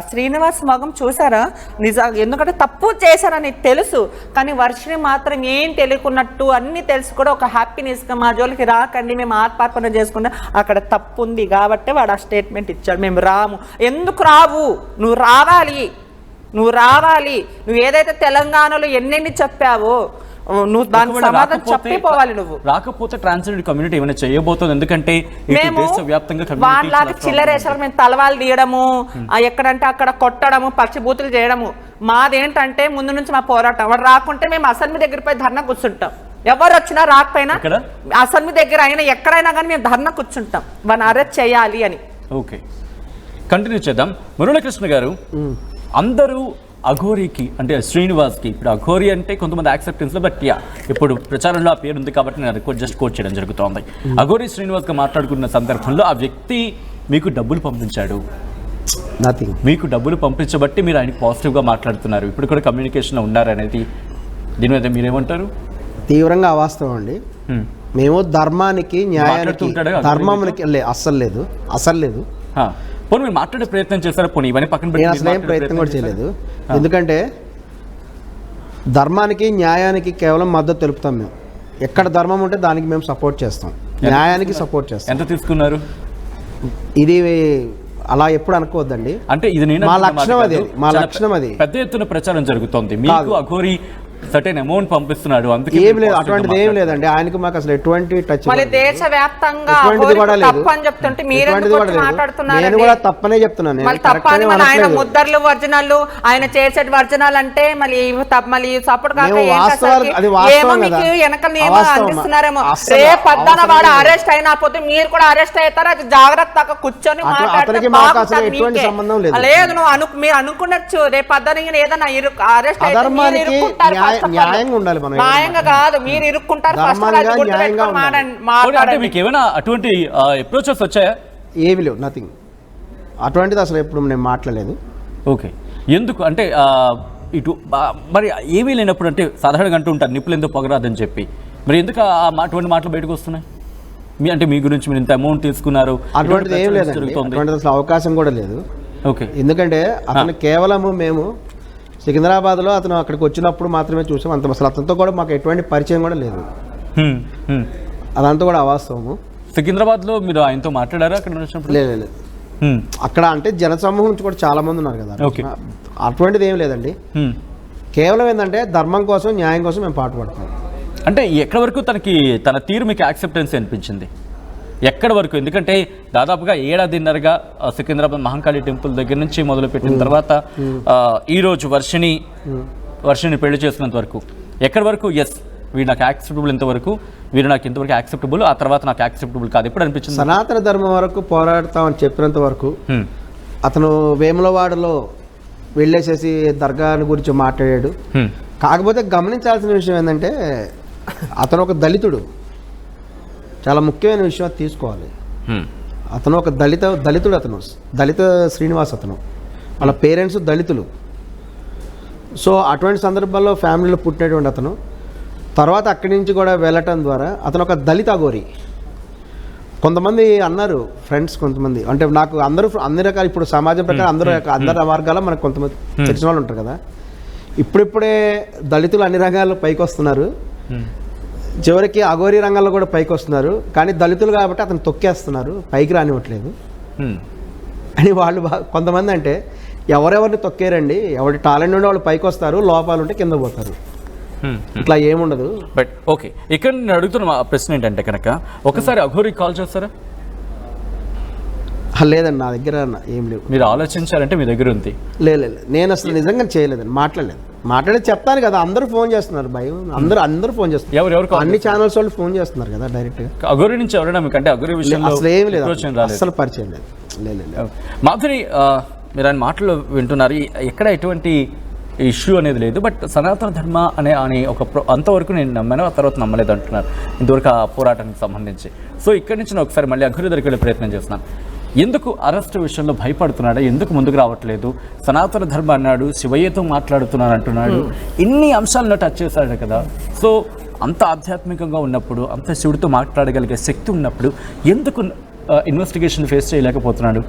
శ్రీనివాస్ మగం చూసారా? నిజంగా ఎందుకంటే తప్పు చేశారని తెలుసు, కానీ వర్షిని మాత్రం ఏం తెలియకున్నట్టు అన్ని తెలుసు కూడా ఒక హ్యాపీనెస్గా మా జోలికి రాకండి, మేము ఆత్మార్పణ చేసుకుంటే అక్కడ తప్పు ఉంది కాబట్టి వాడు ఆ స్టేట్మెంట్ ఇచ్చాడు. మేము రాము. ఎందుకు రావు? నువ్వు రావాలి, నువ్వు ఏదైతే తెలంగాణలో ఎన్నెన్ని చెప్పావో నువ్వు దానికి సమాధానం చెప్పిపోవాలి. నువ్వు రాకపోతే ట్రాన్స్జెండర్ కమ్యూనిటీ ఏమైనా చేయబోతుంది, ఎందుకంటే వాళ్ళకి చిల్లరేసాలకు మేము తలవాళ్ళు తీయడము, ఎక్కడంటే అక్కడ కొట్టడము, పక్షిభూతులు చేయడము. మాదేంటంటే ముందు నుంచి మా పోరాటం. వాడు రాకుంటే మేము అసెంబ్లీ దగ్గర పోయి ధర్నా కూర్చుంటాం. ఎవరు వచ్చినా రాకపోయినా అసెంబ్లీ దగ్గర అయినా ఎక్కడైనా కానీ మేము ధర్నా కూర్చుంటాం, వాడిని అరెస్ట్ చేయాలి అని. ఓకే, కంటిన్యూ చేద్దాం. మురళీకృష్ణ గారు, అందరూ అఘోరీకి అంటే శ్రీనివాస్కి, ఇప్పుడు అఘోరీ అంటే కొంతమంది యాక్సెప్టెన్స్లో, బట్ ఇప్పుడు ప్రచారంలో ఆ పేరు ఉంది కాబట్టి నేను జస్ట్ కోట్ చేయడం జరుగుతోంది. అఘోరీ శ్రీనివాస్గా మాట్లాడుకున్న సందర్భంలో ఆ వ్యక్తి మీకు డబ్బులు పంపించాడు, మీకు డబ్బులు పంపించబట్టి మీరు ఆయనకి పాజిటివ్గా మాట్లాడుతున్నారు, ఇప్పుడు కూడా కమ్యూనికేషన్లో ఉన్నారనేది, దీని మీద మీరేమంటారు? తీవ్రంగా అవాస్తవం అండి. మేము ధర్మానికి న్యాయానికి ధర్మానికి అస్సలు లేదు. పోనీ మీరు మాట్లాడే ప్రయత్నం చేస్తారా? పోనీ ఇవన్నీ పక్కన పెట్టి అసలు ఏం ప్రయత్నం కూడా చేయలేదు. ఎందుకంటే ధర్మానికి న్యాయానికి కేవలం మద్దతు తెలుపుతాం. మేము ఎక్కడ ధర్మం ఉంటే దానికి మేము సపోర్ట్ చేస్తాం, న్యాయానికి సపోర్ట్ చేస్తాం. ఎంత తీసుకున్నారు? ఇది అలా ఎప్పుడు అనుకోవద్దండి. అంటే ఇది మా లక్ష్యం అది. పెద్ద ఎత్తున ప్రచారం జరుగుతోంది, మీకు అఘోరీ సర్టెన్ అమౌంట్ పంపిస్తున్నాడు, అందుకే ఏం లేదు, అటువంటిది ఏం లేదండి. ఆయనకు మాకు అసలు ఎటువంటి టచ్ దేశవ్యాప్తంగా చెప్తుంటే నేను కూడా తప్పనే చెప్తున్నాను. ఆయన ముద్దర్లు వర్జనాలు, ఆయన చేసే వర్జనాలు అంటే మళ్ళీ సపోర్ట్ అందిస్తున్నారేమో. రేపొద్దున వాడు అరెస్ట్ అయినా పోతే మీరు కూడా అరెస్ట్ అవుతారు, అది జాగ్రత్తగా కూర్చొని లేదు. నువ్వు మీరు అనుకున్నచ్చు రేపొద్దున ఏదైనా అరెస్ట్ అయితే న్యాయంగా ఉండాలి. మనం న్యాయంగా కాదు, మీరు ఇరుక్కుంటారు. మీకు ఏమైనా అటువంటి అప్రోచెస్ వచ్చాయా? ఏమి లేవు, నథింగ్. అటువంటిది అసలు ఎప్పుడు నేను మాట్లాడలేదు. ఓకే, ఎందుకు అంటే ఇటు మరి ఏమీ లేనప్పుడు అంటే సాధారణంగా అంటూ ఉంటారు నిప్పులు ఎందుకు పొగరాదని చెప్పి, మరి ఎందుకు అటువంటి మాటలు బయటకు వస్తున్నాయి? అంటే మీ గురించి మీరు ఇంత అమౌంట్ తీసుకున్నారు, అటువంటిది ఏం లేదు, అటువంటిది అసలు అవకాశం కూడా లేదు. ఓకే, ఎందుకంటే అతను కేవలము మేము సికింద్రాబాద్లో అతను అక్కడికి వచ్చినప్పుడు మాత్రమే చూసాం, అంత అసలు అతనితో కూడా మాకు ఎటువంటి పరిచయం కూడా లేదు. అదంతా కూడా అవాస్తవము. సికింద్రాబాద్లో మీరు ఆయనతో మాట్లాడారా అక్కడ వచ్చినప్పుడు? లేదు. అక్కడ అంటే జనసమూహం నుంచి కూడా చాలా మంది ఉన్నారు కదా, అటువంటిది ఏం లేదండి. కేవలం ఏంటంటే ధర్మం కోసం, న్యాయం కోసం మేము పాటుపడుతున్నాం. అంటే ఎక్కడి వరకు తన తీరు మీకు యాక్సెప్టెన్స్ అనిపించింది? ఎక్కడి వరకు? ఎందుకంటే దాదాపుగా ఏడాదిన్నరగా సికింద్రాబాద్ మహంకాళి టెంపుల్ దగ్గర నుంచి మొదలుపెట్టిన తర్వాత ఈరోజు వర్షిని పెళ్లి చేసినంత వరకు ఎక్కడి వరకు ఎస్ వీడు నాకు యాక్సెప్టబుల్, ఇంతవరకు వీరు నాకు ఇంతవరకు యాక్సెప్టబుల్, ఆ తర్వాత నాకు యాక్సెప్టబుల్ కాదు, ఎప్పుడు అనిపించింది? సనాతన ధర్మం వరకు పోరాడతామని చెప్పినంత వరకు అతను వేములవాడలో వెళ్ళేసేసి దర్గాని గురించి మాట్లాడాడు. కాకపోతే గమనించాల్సిన విషయం ఏంటంటే అతను ఒక దళితుడు. చాలా ముఖ్యమైన విషయం తీసుకోవాలి. అతను ఒక దళితుడు. అతను దళిత శ్రీనివాస్. అతను వాళ్ళ పేరెంట్స్ దళితులు. సో అటువంటి సందర్భాల్లో ఫ్యామిలీలో పుట్టినటువంటి అతను తర్వాత అక్కడి నుంచి కూడా వెళ్ళటం ద్వారా అతను ఒక దళిత అఘోరి. కొంతమంది అన్నారు ఫ్రెండ్స్, కొంతమంది అంటే నాకు అన్ని రకాల ఇప్పుడు సమాజం ప్రకారం అందరి వర్గాల మనకు కొంతమంది తెలిసిన వాళ్ళు ఉంటారు కదా, ఇప్పుడిప్పుడే దళితులు అన్ని రంగాల్లో పైకి వస్తున్నారు, చివరికి అఘోరీ రంగంలో కూడా పైకి వస్తున్నారు. కానీ దళితులు కాబట్టి అతను తొక్కేస్తున్నారు, పైకి రానివ్వట్లేదు అని వాళ్ళు కొంతమంది అంటే ఎవరెవరిని తొక్కేరండి, ఎవరి టాలెంట్ ఉంటే వాళ్ళు పైకి వస్తారు, లోపాలు ఉంటే కింద పోతారు, ఇట్లా ఏముండదు. బట్ ఓకే, ఇక్కడ నేను అడుగుతున్న ప్రశ్న ఏంటంటే కనుక ఒకసారి అఘోరీ కాల్ చేస్తారా? లేదండి, నా దగ్గర ఏం లేవు. మీరు ఆలోచించాలంటే మీ దగ్గర ఉంది? లేదు, నేను అసలు నిజంగా చేయలేదండి, మాట్లాడేది చెప్తాను కదా. అందరూ ఫోన్ చేస్తున్నారు, భయం, అందరూ ఫోన్ చేస్తున్నారు, ఎవరు అన్ని ఛానల్స్ వాళ్ళు ఫోన్ చేస్తున్నారు కదా డైరెక్ట్ గా. అఘోరీ నుంచి ఎవరైనా మీకు అంటే అఘోరీ విషయంలో అసలు ఏం లేదు, అసలు పరిచయం లేదు. మాధురి, మీరు ఆయన మాటలు వింటున్నారు, ఎక్కడ ఎటువంటి ఇష్యూ అనేది లేదు, బట్ సనాతన ధర్మ అనే ఒక అంతవరకు నేను నమ్మాను, ఆ తర్వాత నమ్మలేదు అంటున్నారు ఇంతవరకు ఆ పోరాటానికి సంబంధించి. సో ఇక్కడి నుంచి నేను ఒకసారి మళ్ళీ అఘోరీ దగ్గరికి వెళ్ళే ప్రయత్నం చేస్తున్నాను. ఎందుకు అరెస్ట్ విషయంలో భయపడుతున్నాడా, ఎందుకు ముందుకు రావట్లేదు? సనాతన ధర్మం అన్నాడు, శివయ్యతో మాట్లాడుతున్నాను అంటున్నాడు, ఇన్ని అంశాలను టచ్ చేశాడు కదా. సో అంత ఆధ్యాత్మికంగా ఉన్నప్పుడు, అంత శివుడితో మాట్లాడగలిగే శక్తి ఉన్నప్పుడు ఎందుకు ఇన్వెస్టిగేషన్ ఫేస్ చేయలేకపోతున్నాడు?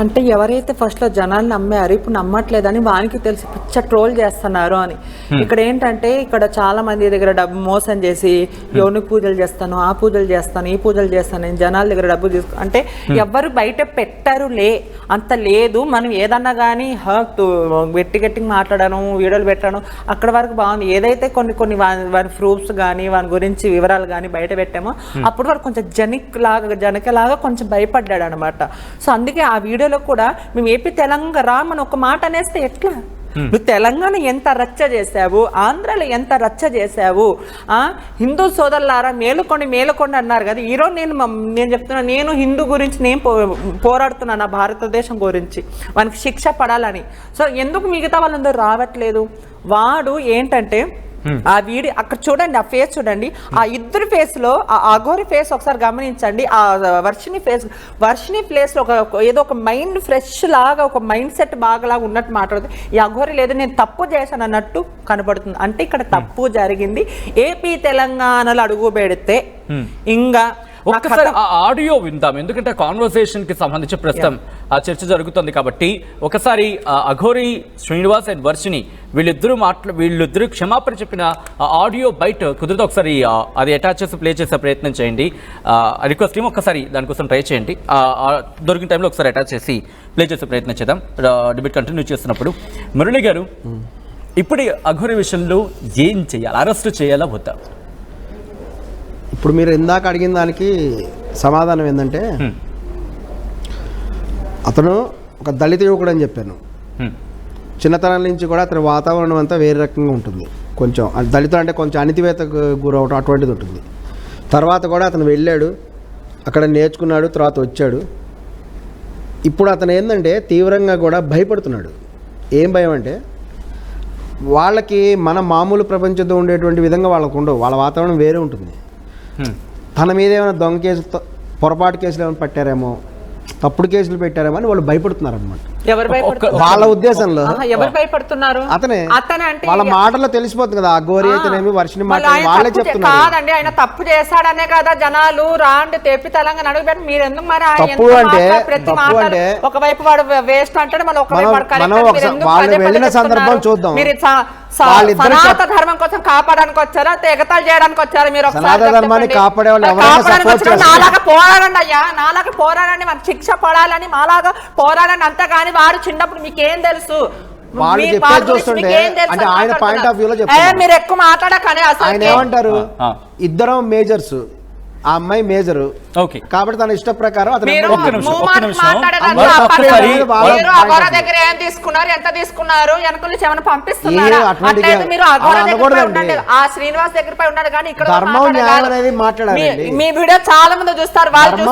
అంటే ఎవరైతే ఫస్ట్లో జనాలు నమ్మారు ఇప్పుడు నమ్మట్లేదని వానికి తెలిసి పిచ్చ ట్రోల్ చేస్తున్నారు అని. ఇక్కడ ఏంటంటే ఇక్కడ చాలా మంది దగ్గర డబ్బు మోసం చేసి యోని పూజలు చేస్తాను, ఆ పూజలు చేస్తాను, ఈ పూజలు చేస్తాను, నేను జనాల దగ్గర డబ్బు తీసుకో అంటే ఎవరు బయట పెట్టారు అంత లేదు. మనం ఏదన్నా కానీ గట్టి మాట్లాడను, వీడియోలు పెట్టాను అక్కడ వరకు బాగుంది. ఏదైతే కొన్ని వారి ప్రూఫ్స్ కానీ వాని గురించి వివరాలు కానీ బయట పెట్టామో అప్పుడు వాడు కొంచెం జనకలాగా కొంచెం భయపడ్డాడు అనమాట. సో అందుకే ఆ వీడియోలో కూడా మేము ఏపీ తెలంగాణ రామని ఒక మాట అనేస్తే ఎట్లా? నువ్వు తెలంగాణ ఎంత రచ్చ చేశావు, ఆంధ్రాలో ఎంత రచ్చ చేశావు, హిందూ సోదరులారా మేలుకోండి అన్నారు కదా. ఈరోజు నేను చెప్తున్నా, నేను హిందూ గురించి నేను పోరాడుతున్నాను, నా భారతదేశం గురించి వానికి శిక్ష పడాలని. సో ఎందుకు మిగతా వాళ్ళందరూ రావట్లేదు? వాడు ఏంటంటే ఆ వీడియో అక్కడ చూడండి, ఆ ఫేస్ చూడండి, ఆ ఇద్దరు ఫేస్ లో ఆ అఘోరి ఫేస్ ఒకసారి గమనించండి. ఆ వర్షిని ప్లేస్ లో ఏదో ఒక మైండ్ ఫ్రెష్ లాగా, ఒక మైండ్ సెట్ బాగాలాగా ఉన్నట్టు మాట్లాడుతుంది. ఈ అఘోరి లేదు నేను తప్పు చేశాను అన్నట్టు కనబడుతుంది. అంటే ఇక్కడ తప్పు జరిగింది. ఏపీ తెలంగాణలో అడుగు పెడితే ఇంకా ఒక్కసారి ఆ ఆడియో విందాం, ఎందుకంటే కాన్వర్సేషన్ కి సంబంధించి ప్రస్తుతం ఆ చర్చ జరుగుతుంది కాబట్టి ఒకసారి అఘోరి శ్రీనివాస్ అండ్ వర్షిని వీళ్ళిద్దరూ క్షమాపణ చెప్పిన ఆడియో బయట కుదిరితే ఒకసారి అది అటాచ్ చేసి ప్లే చేసే ప్రయత్నం చేయండి. రిక్వెస్ట్ టీమ్ ఒకసారి దానికోసం ట్రై చేయండి. దొరికిన టైంలో ఒకసారి అటాచ్ చేసి ప్లే చేసే ప్రయత్నం చేద్దాం. డిబేట్ కంటిన్యూ చేస్తున్నప్పుడు మురళి గారు, ఇప్పుడు అఘోరి విషయంలో ఏం చేయాలి? అరెస్ట్ చేయాలా వద్దా? ఇప్పుడు మీరు ఇందాక అడిగిన దానికి సమాధానం ఏంటంటే అతను ఒక దళిత యువకుడు అని చెప్పాను. చిన్నతనం నుంచి కూడా అతని వాతావరణం అంతా వేరే రకంగా ఉంటుంది. కొంచెం దళితులు అంటే కొంచెం అణితివేతకు గురవటం అటువంటిది ఉంటుంది. తర్వాత కూడా అతను వెళ్ళాడు, అక్కడ నేర్చుకున్నాడు, తర్వాత వచ్చాడు. ఇప్పుడు అతను ఏంటంటే తీవ్రంగా కూడా భయపడుతున్నాడు. ఏం భయం అంటే వాళ్ళకి మన మామూలు ప్రపంచంతో ఉండేటువంటి విధంగా వాళ్ళకు ఉండవు. వాళ్ళ వాతావరణం వేరే ఉంటుంది. తన మీద ఏమైనా దొంగ కేసులు, పొరపాటు కేసులు ఏమైనా పట్టారేమో, తప్పుడు కేసులు పెట్టారేమో అని వాళ్ళు భయపడుతున్నారు అన్నమాట. వాళ్ళ ఉద్దేశంలో ఎవరు భయపడుతున్నారు? అతనే వాళ్ళ మాటల్లో తెలిసిపోతుంది కదా. ఆ గోరి అయితేనేమి వర్షిని మాట వాళ్ళే చెప్తున్నారు. కాదండి, ఆయన తప్పు చేశాడనే కదా జనాలు రాండి తెప్పి తెలంగాణ అడుగు పెట్టి మీరు ఎందుకు మరి తప్పు అంటే ఒకవైపు వాడు వేస్ట్ అంటాడు, మళ్ళీ ఒకవైపు వాళ్ళు వెళ్ళిన సందర్భం చూద్దాం. మీరు సనాతన ధర్మం కోసం కాపాడడానికి వచ్చారా, ఎగతాళి చేయడానికి వచ్చారా? మీరు సనాతన ధర్మాన్ని కాపాడే వాళ్ళు నాలాగా పోరాడండి అయ్యా, నాలాగా పోరాడండి, మనకు శిక్ష పడాలని మాలాగా పోరాడండి. అంతేగాని వాడు చిన్నప్పుడు మీకేం తెలుసు? మీరు ఎక్కువ మాట్లాడకనే ఆయన ఏమంటారు, ఇద్దరం మేజర్స్, ఆ అమ్మాయి మేజరు కాబట్టి తన ఇష్ట ప్రకారం దగ్గర ఏం తీసుకున్నారు, ఎంత తీసుకున్నారు, వెనక నుంచి ఏమైనా పంపిస్తున్నారు. ఆ శ్రీనివాస్ దగ్గర పై ఉన్నాడు కానీ ఇక్కడ ధర్మం న్యాయం అనేది మాట్లాడాలి. మీ వీడియో చాలా మంది చూస్తారు, వాళ్ళు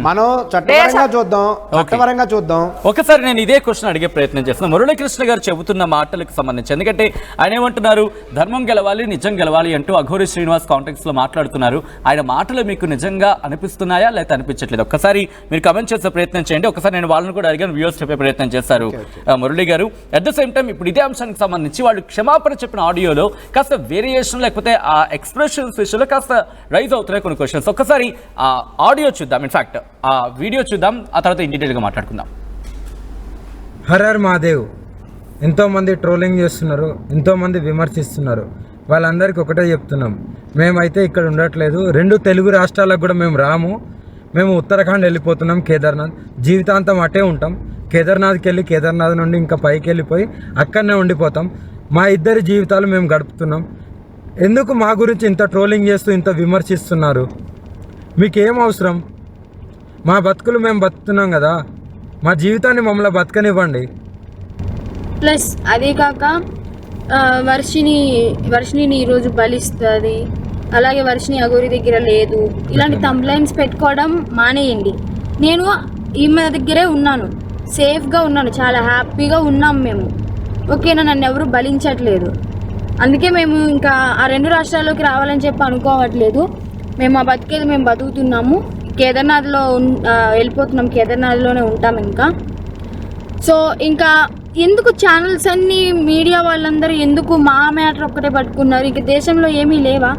మనం చట్టపరంగా చూద్దాం, చట్టపరంగా చూద్దాం. ఒకసారి నేను ఇదే క్వశ్చన్ అడిగే ప్రయత్నం చేస్తున్నాను మురళీకృష్ణ గారు చెబుతున్న మాటలకు సంబంధించి. ఎందుకంటే ఆయన ఏమంటున్నారు, ధర్మం గెలవాలి, నిజం గెలవాలి అంటూ అఘోరి శ్రీనివాస్ కాంటెక్స్ట్ లో మాట్లాడుతున్నారు. ఆయన మాటలు మీకు నిజంగా అనిపిస్తున్నాయా లేకపోతే అనిపించట్లేదు? ఒక్కసారి మీరు కమెంట్ చేసే ప్రయత్నం చేయండి. ఒకసారి నేను వాళ్ళని కూడా అడిగాను, వ్యూవర్స్ చెప్పే ప్రయత్నం చేస్తారు మురళి గారు. అట్ ద సేమ్ టైం ఇప్పుడు ఇదే అంశానికి సంబంధించి వాళ్ళు క్షమాపణ చెప్పిన ఆడియోలో కాస్త వేరియేషన్ లేకపోతే ఆ ఎక్స్ప్రెషన్స్ విషయంలో కాస్త రైజ్ అవుతున్నాయి కొన్ని క్వశ్చన్స్. ఒక్కసారి ఆ ఆడియో చూద్దాం, ఇన్ఫాక్ట్ ఆ వీడియో చూద్దాం, ఆ తర్వాత ఇన్ డీటెయిల్గా మాట్లాడుకుందాం. Her her Mahadev. ఎంతోమంది ట్రోలింగ్ చేస్తున్నారు, ఎంతోమంది విమర్శిస్తున్నారు. వాళ్ళందరికీ ఒకటే చెప్తున్నాం, మేమైతే ఇక్కడ ఉండట్లేదు. 2 తెలుగు రాష్ట్రాలకు కూడా మేము రాము. మేము ఉత్తరాఖండ్ వెళ్ళిపోతున్నాం, కేదార్నాథ్. జీవితాంతం అటే ఉంటాం. కేదార్నాథ్కి వెళ్ళి కేదార్నాథ్ నుండి ఇంకా పైకి వెళ్ళిపోయి అక్కడనే ఉండిపోతాం. మా ఇద్దరి జీవితాలు మేము గడుపుతున్నాం. ఎందుకు మా గురించి ఇంత ట్రోలింగ్ చేస్తూ ఇంత విమర్శిస్తున్నారు? మీకేం అవసరం? మా బతుకులు మేము బతుకుతున్నాం కదా, మా జీవితాన్ని మమ్మల్ని బతకనివ్వండి. ప్లస్ అదే కాక వర్షిని ఈరోజు బలిస్తుంది, అలాగే వర్షిని అఘోరి దగ్గర లేదు, ఇలాంటి కంప్లైంట్స్ పెట్టుకోవడం మానేయండి. నేను ఈమె దగ్గరే ఉన్నాను, సేఫ్గా ఉన్నాను, చాలా హ్యాపీగా ఉన్నాం మేము. ఓకేనా, నన్ను ఎవరు బలించట్లేదు. అందుకే మేము ఇంకా ఆ 2 రాష్ట్రాల్లోకి రావాలని చెప్పి అనుకోవట్లేదు. మేము ఆ బతికేది మేము బతుకుతున్నాము. కేదార్నాథ్లో వెళ్ళిపోతున్నాం, కేదార్నాథ్లోనే ఉంటాం ఇంకా. సో ఇంకా ఎందుకు ఛానల్స్ అన్నీ మీడియా వాళ్ళందరూ ఎందుకు మా మ్యాటర్ ఒక్కటే పట్టుకున్నారు? ఇంక దేశంలో ఏమీ లేవా?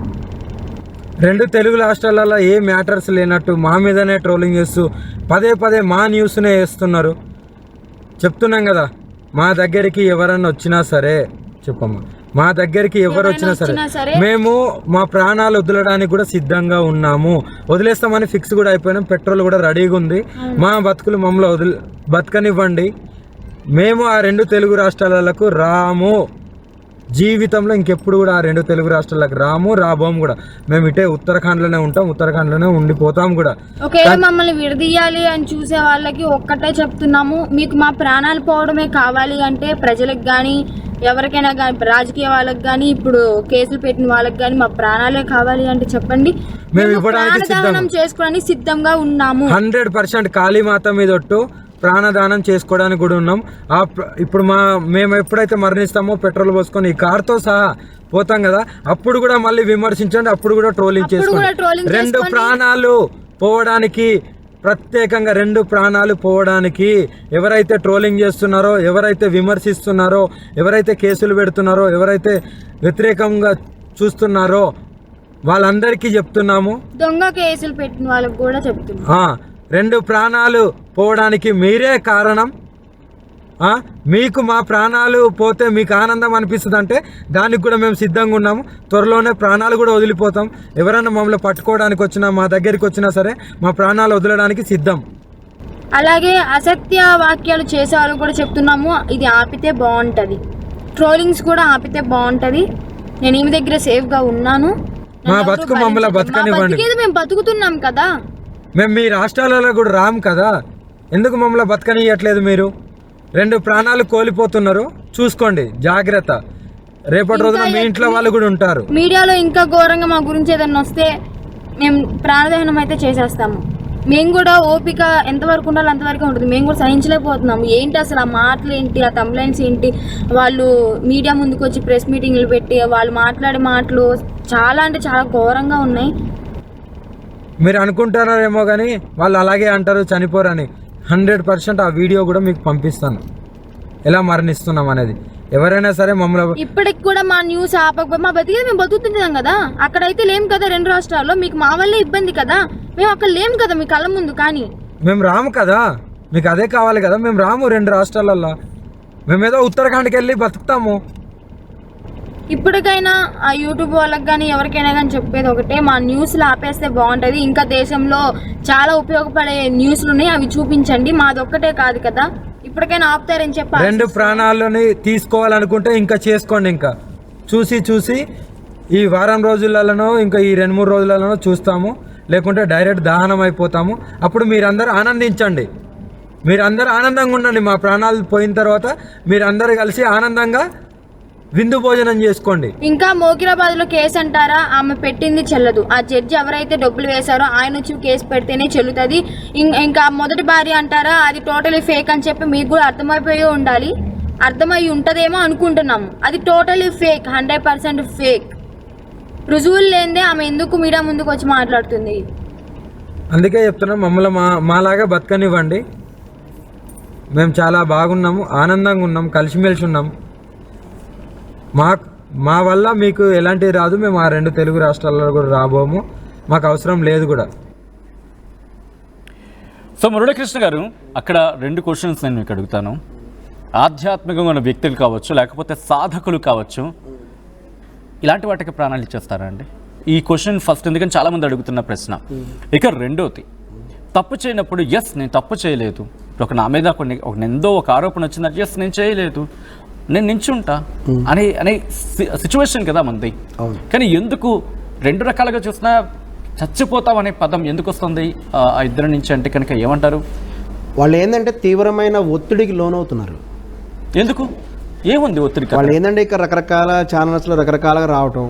2 తెలుగు రాష్ట్రాలలో ఏ మ్యాటర్స్ లేనట్టు మా మీదనే ట్రోలింగ్ చేస్తూ పదే మా న్యూస్నే వేస్తున్నారు. చెప్తున్నాం కదా, మా దగ్గరికి ఎవరన్నా వచ్చినా సరే, చెప్పమ్మా, మా దగ్గరికి ఎవరు వచ్చినా సరే మేము మా ప్రాణాలు వదలడానికి కూడా సిద్ధంగా ఉన్నాము. వదిలేస్తామని ఫిక్స్ కూడా అయిపోయినాం. పెట్రోల్ కూడా రెడీగా ఉంది. మా బతుకులు మమ్మల్ని బతకనివ్వండి. మేము ఆ 2 తెలుగు రాష్ట్రాలకు రాము. జీవితంలో ఇంకెప్పుడు కూడా ఆ 2 తెలుగు రాష్ట్రాలకు రాబోము కూడా. మేము ఇటే ఉత్తరాఖండ్లోనే ఉంటాం, ఉత్తరాఖండ్లోనే ఉండిపోతాం కూడా. ఒకవేళ మమ్మల్ని విడదీయాలి అని చూసే వాళ్ళకి ఒక్కటే చెప్తున్నాము, మీకు మా ప్రాణాలు పోవడమే కావాలి అంటే ప్రజలకు కానీ ఎవరికైనా కానీ, రాజకీయ వాళ్ళకి కానీ, ఇప్పుడు కేసులు పెట్టిన వాళ్ళకి కానీ మా ప్రాణాలే కావాలి అంటే చెప్పండి, మేము ఇవ్వడానికి ప్రాణదానం చేసుకోవడానికి సిద్ధంగా ఉన్నాము. 100% కాళీమాత మీద ఒట్టు ప్రాణదానం చేసుకోవడానికి కూడా ఉన్నాం. ఇప్పుడు మేము ఎప్పుడైతే మరణిస్తామో పెట్రోల్ పోసుకొని ఈ కార్తో సహా పోతాం కదా, అప్పుడు కూడా మళ్ళీ విమర్శించండి, అప్పుడు కూడా ట్రోలింగ్ చేసుకోండి. 2 ప్రాణాలు పోవడానికి, ప్రత్యేకంగా 2 ప్రాణాలు పోవడానికి ఎవరైతే ట్రోలింగ్ చేస్తున్నారో, ఎవరైతే విమర్శిస్తున్నారో, ఎవరైతే కేసులు పెడుతున్నారో, ఎవరైతే వ్యతిరేకంగా చూస్తున్నారో వాళ్ళందరికీ చెప్తున్నాము. దొంగ కేసులు పెట్టిన వాళ్ళకి కూడా చెప్తున్నాము, 2 ప్రాణాలు పోవడానికి మీరే కారణం. మీకు మా ప్రాణాలు పోతే మీకు ఆనందం అనిపిస్తుంది అంటే దానికి కూడా మేము సిద్ధంగా ఉన్నాము. త్వరలోనే ప్రాణాలు కూడా వదిలిపోతాం. ఎవరైనా మమ్మల్ని పట్టుకోవడానికి వచ్చినా, మా దగ్గరికి వచ్చినా సరే మా ప్రాణాలు వదలడానికి సిద్ధం. అలాగే అసత్య వాక్యాలు చేసే వాళ్ళు కూడా చెప్తున్నాము, ఇది ఆపితే బాగుంటుంది, ట్రోలింగ్స్ కూడా ఆపితే బాగుంటుంది. నేను ఈమె దగ్గర సేఫ్గా ఉన్నాను, మా బతుకు మమ్మల్ని బతకనివ్వండి. మేము బతుకుతున్నాం కదా, మేము మీ రాష్ట్రాలలో కూడా రాము కదా, ఎందుకు మమ్మల్ని బతకనియట్లేదు? మీరు 2 ప్రాణాలు కోల్పోతున్నారు, చూసుకోండి, జాగ్రత్త. రేపటి రోజున మీ ఇంట్లో వాళ్ళు కూడా ఉంటారు. మీడియాలో ఇంకా ఘోరంగా మా గురించి ఏదన్నా వస్తే మేము ప్రాణదహనం అయితే చేసేస్తాము. మేము కూడా ఓపిక ఎంతవరకు ఉండాలో అంతవరకు ఉంటుంది. మేము కూడా సహించలేకపోతున్నాము. ఏంటి అసలు ఆ మాటలు ఏంటి, ఆ కంప్లైంట్స్ ఏంటి, వాళ్ళు మీడియా ముందుకు వచ్చి ప్రెస్ మీటింగ్లు పెట్టి వాళ్ళు మాట్లాడే మాటలు చాలా అంటే చాలా ఘోరంగా ఉన్నాయి. మీరు అనుకుంటున్నారేమో కానీ వాళ్ళు అలాగే అంటారు, చనిపోరని. 100% ఆ వీడియో కూడా మీకు పంపిస్తాను, ఎలా మరణిస్తున్నాం అనేది. ఎవరైనా సరే మమ్మల్ని ఇప్పటికి కూడా మా న్యూస్ ఆపకపోయి మా బతికేది మేము బతుకుతున్నాం కదా, అక్కడైతే లేం కదా 2 రాష్ట్రాల్లో. మీకు మా వల్లే ఇబ్బంది కదా, మేము అక్కడ లేం కదా మీ కళ్ళ ముందు. కానీ మేము రాము కదా, మీకు అదే కావాలి కదా. మేము రాము 2 రాష్ట్రాలల్లో, మేమేదో ఉత్తరాఖండ్కి వెళ్ళి బతుకుతాము. ఇప్పటికైనా ఆ యూట్యూబ్ వాళ్ళకి కానీ ఎవరికైనా కానీ చెప్పేది ఒకటే, మా న్యూస్లు ఆపేస్తే బాగుంటుంది. ఇంకా దేశంలో చాలా ఉపయోగపడే న్యూస్లు ఉన్నాయి, అవి చూపించండి. మాదొక్కటే కాదు కదా, ఇప్పటికైనా ఆపుతారని చెప్పి 2 ప్రాణాలని తీసుకోవాలనుకుంటే ఇంకా చేసుకోండి. ఇంకా చూసి ఈ వారం రోజులలోనో ఇంకా ఈ 2-3 రోజులలోనో చూస్తాము, లేకుంటే డైరెక్ట్ దహనం అయిపోతాము. అప్పుడు మీరందరూ ఆనందించండి, మీరందరూ ఆనందంగా ఉండండి. మా ప్రాణాలు పోయిన తర్వాత మీరందరూ కలిసి ఆనందంగా విందు భోజనం చేసుకోండి. ఇంకా మోకిరాబాద్ లో కేసు అంటారా, ఆమె పెట్టింది చెల్లదు. ఆ జడ్జి ఎవరైతే డబ్బులు వేశారో ఆయన వచ్చి కేసు పెడితేనే చెల్లుతుంది. ఇంకా మొదటి భార్య అంటారా, అది టోటలీ ఫేక్ అని చెప్పి మీకు కూడా అర్థమైపోయి ఉండాలి. అర్థమై ఉంటుందేమో అనుకుంటున్నాము, అది టోటలీ ఫేక్, 100% ఫేక్. రుజువులు లేనిదే ఆమె ఎందుకు మీడియా ముందుకు వచ్చి మాట్లాడుతుంది? అందుకే చెప్తున్నాం, మమ్మల్ని మాలాగా బతకనివ్వండి. మేము చాలా బాగున్నాము, ఆనందంగా ఉన్నాం, కలిసిమెలిసి ఉన్నాం. మా వల్ల మీకు ఎలాంటిది రాదు. మేము ఆ 2 తెలుగు రాష్ట్రాల్లో కూడా రాబోము, మాకు అవసరం లేదు కూడా. సో మురళీకృష్ణ గారు, అక్కడ 2 క్వశ్చన్స్ నేను మీకు అడుగుతాను. ఆధ్యాత్మికంగా ఉన్న వ్యక్తులు కావచ్చు, లేకపోతే సాధకులు కావచ్చు, ఇలాంటి వాటికి ప్రాణాలు ఇచ్చేస్తారా అండి? ఈ క్వశ్చన్ ఫస్ట్, ఎందుకంటే చాలామంది అడుగుతున్న ప్రశ్న. ఇక రెండోది, తప్పు చేయనప్పుడు నేను తప్పు చేయలేదు, ఒక నా మీద ఒక నిందో ఒక ఆరోపణ వచ్చిందంటే నేను చేయలేదు, నేను నించుంటా అనే సిచ్యువేషన్ కదా మనది. కానీ ఎందుకు 2 రకాలుగా చూసినా చచ్చిపోతాం అనే పదం ఎందుకు వస్తుంది ఆ ఇద్దరి నుంచి అంటే కనుక ఏమంటారు? వాళ్ళు ఏంటంటే తీవ్రమైన ఒత్తిడికి లోనవుతున్నారు. ఎందుకు? ఏముంది ఒత్తిడి? వాళ్ళు ఏంటంటే ఇక్కడ రకరకాల ఛానల్స్లో రకరకాలుగా రావటం,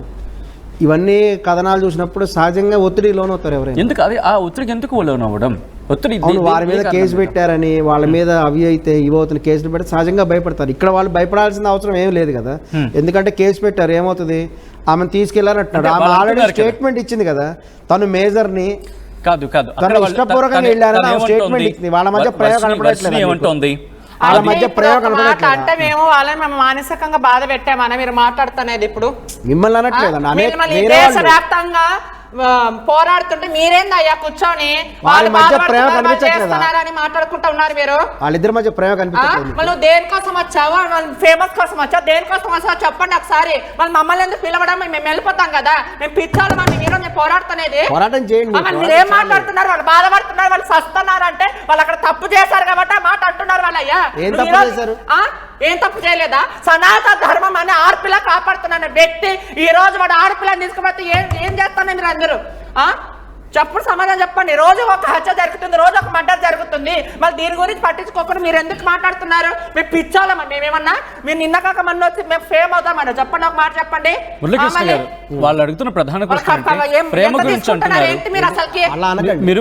ఇవన్నీ కథనాలు చూసినప్పుడు సహజంగా ఒత్తిడికి లోనవుతారు ఎవరైనా. ఎందుకు అది ఆ ఒత్తిడికి ఎందుకు లోనవ్వడం? ఒత్తిడి వారి మీద కేసు పెట్టారని, వాళ్ళ మీద అవి అయితే ఇవి అవుతున్న కేసులు పెడితే సహజంగా భయపడతారు. ఇక్కడ వాళ్ళు భయపడాల్సిన అవసరం ఏం లేదు కదా, ఎందుకంటే కేసు పెట్టారు, ఏమవుతుంది, ఆమెను తీసుకెళ్లారంటున్నారు. ఆమె ఆల్రెడీ స్టేట్మెంట్ ఇచ్చింది కదా, తను మేజర్ని, కాదు కాదు తను అక్కడ వాళ్ళు- ఇష్టపూర్వకంగా తను- వెళ్ళారని తను ఆ స్టేట్మెంట్ ఏమంటోంది? ఇచ్చింది. వాళ్ళ మధ్య ప్రేమ వర్షిణి- కనపడట్లేదా వర్షిణి మీకు? ఏమంటోంది? వాళ్ళ అంటే మధ్య ఇప్పుడు ప్రేమ ఒక మాట కనపడట్లేదా? అంటే మేము మానసికంగా బాధ పెట్టామని మీరు మాట్లాడుతున్నది ఇప్పుడు మిమ్మల్ని అనట్లేదండి మిమ్మల్ని వేరే వాళ్ళు. దేశవ్యాప్తంగా పోరాడుతుంటే మీరేందయ్యా కూర్చొని వాళ్ళ వాళ్ళు మధ్య ప్రేమ బాధపడుతున్నారు, వాళ్ళు కనిపించట్లేదా? చేస్తున్నారని మాట్లాడుకుంటా ఉన్నారు మీరు. వాళ్ళిద్దరి మధ్య ప్రేమ కనిపించట్లేదు మీకు? నువ్వు దేనికోసం వచ్చావా? ఫేమస్ కోసం వచ్చావు, దేనికోసం వచ్చావు చెప్పండి ఒకసారి. వాళ్ళు మమ్మల్ని ఎందుకు పిలవడం? మేము వెళ్ళిపోతాం కదా, మేము పిచ్చాలి మంది మీరు మేము పోరాడుతున్నది. పోరాటం చేయండి. మరి మీరు ఏం మాట్లాడుతున్నారు? వాళ్ళు బాధపడుతున్నారు, వాళ్ళు సస్తున్నారు అంటే వాళ్ళు అక్కడ తప్పు చేశారు కాబట్టి ఆ మాట అంటున్నారు వాళ్ళయ్యా. ఏం తప్పు చేశారు? ఏం తప్పు చేయలేదా? సనాతన ధర్మం అని ఆడపిల్ల కాపాడుతున్న వ్యక్తి ఈ రోజు వాడు ఆడపిల్లని తీసుకుపోతే ఏం చేస్తాను మీరు అందరూ? చెప్పుడు సమాధానం చెప్పండి. రోజు ఒక హత్య జరుగుతుంది, రోజు ఒక మర్డర్ జరుగుతుంది, మరి దీని గురించి పట్టించుకోకుండా మీరు ఎందుకు మాట్లాడుతున్నారు? మేము పిచ్చాలమ్మా, మేమేమన్నా మీరు నిన్న కాక మొన్న వచ్చి మేము ఫేమ్ అవుతామన్నా? చెప్పండి, ఒక మాట చెప్పండి. మురళీకృష్ణ గారు వాళ్ళు అడుగుతున్న ప్రధాన క్వశ్చన్ అంటే ప్రేమ గురించి అంటున్నారు. మీరు అసలుకి అలా అనకండి. మీరు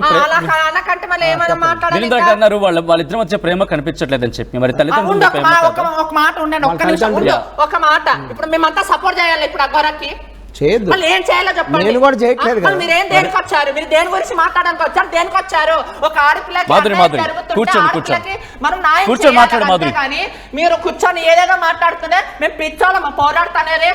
అనకంటే మళ్ళీ ఏమైనా మాట్లాడాలి? వీరేంద్ర గారు అన్నారు వాళ్ళిద్దరి మధ్య ప్రేమ కనిపించట్లేదని చెప్పి, మరి తల్లిదండ్రుల ప్రేమ కాదా? ఒక మాట ఉండండి, ఒక్క నిమిషం ఉండు. ఒక మాట, ఇప్పుడు మేమంతా సపోర్ట్ చేయాలి ఇప్పుడు అఘోరకి. చేయొద్దు. మళ్ళీ ఏం చేయాలో చెప్పండి. నేను కూడా చేయట్లేదు కదా. మీరు ఏం దేనికి వచ్చారు? మీరు దేని గురించి మాట్లాడడానికి వచ్చారు? దేనికి వచ్చారు? ఒక ఆడపిల్లకి మాధురి, అన్యాయం మాధురి, జరుగుతుంటే కూర్చోండి, ఆడపిల్లకి మనం న్యాయం కూర్చొని చేయాలి మాట్లాడు, మాధురి. అంతేగాని మీరు కూర్చొని ఏదేదో మాట్లాడుతుంటే మేము పిచ్చోళ్ళం పోరాడుతానేది.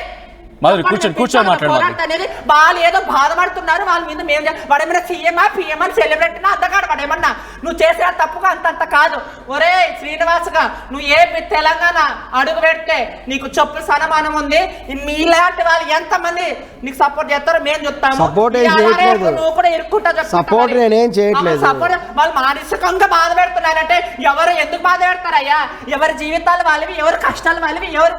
మాధురి, కూర్చొని మాట్లాడు, మాధురి. పోరాడుతానేది వాళ్ళు ఏదో బాధపడుతున్నారు, వాళ్ళ మీద మేము వాడేమైనా సీఎంఆ పిఎం అని సెలబ్రిటీ అద్దగాడు వాడేమన్నా నువ్వు చేసిన తప్పుగా అంతంత కాదు. ఒరే శ్రీనివాస్గా నువ్వు ఏ తెలంగాణ అడుగు పెడితే నీకు చెప్పులు సన్మానం ఉంది. మీలాంటి వాళ్ళు ఎంతమంది నీకు సపోర్ట్ చేస్తారో మేము చెప్తాము. సపోర్ట్ ఏం చేయట్లేదు. నువ్వు కూడా ఇరుక్కుంటా సపోర్ట్ నేనేం చేయట్లేదు. సపోర్ట్ వాళ్ళు మానసికంగా బాధ పెడుతున్నారంటే ఎవరు ఎందుకు బాధ పెడతారయ్యా? ఎవరి జీవితాలు వాళ్ళవి, ఎవరి కష్టాలు వాళ్ళవి, ఎవరి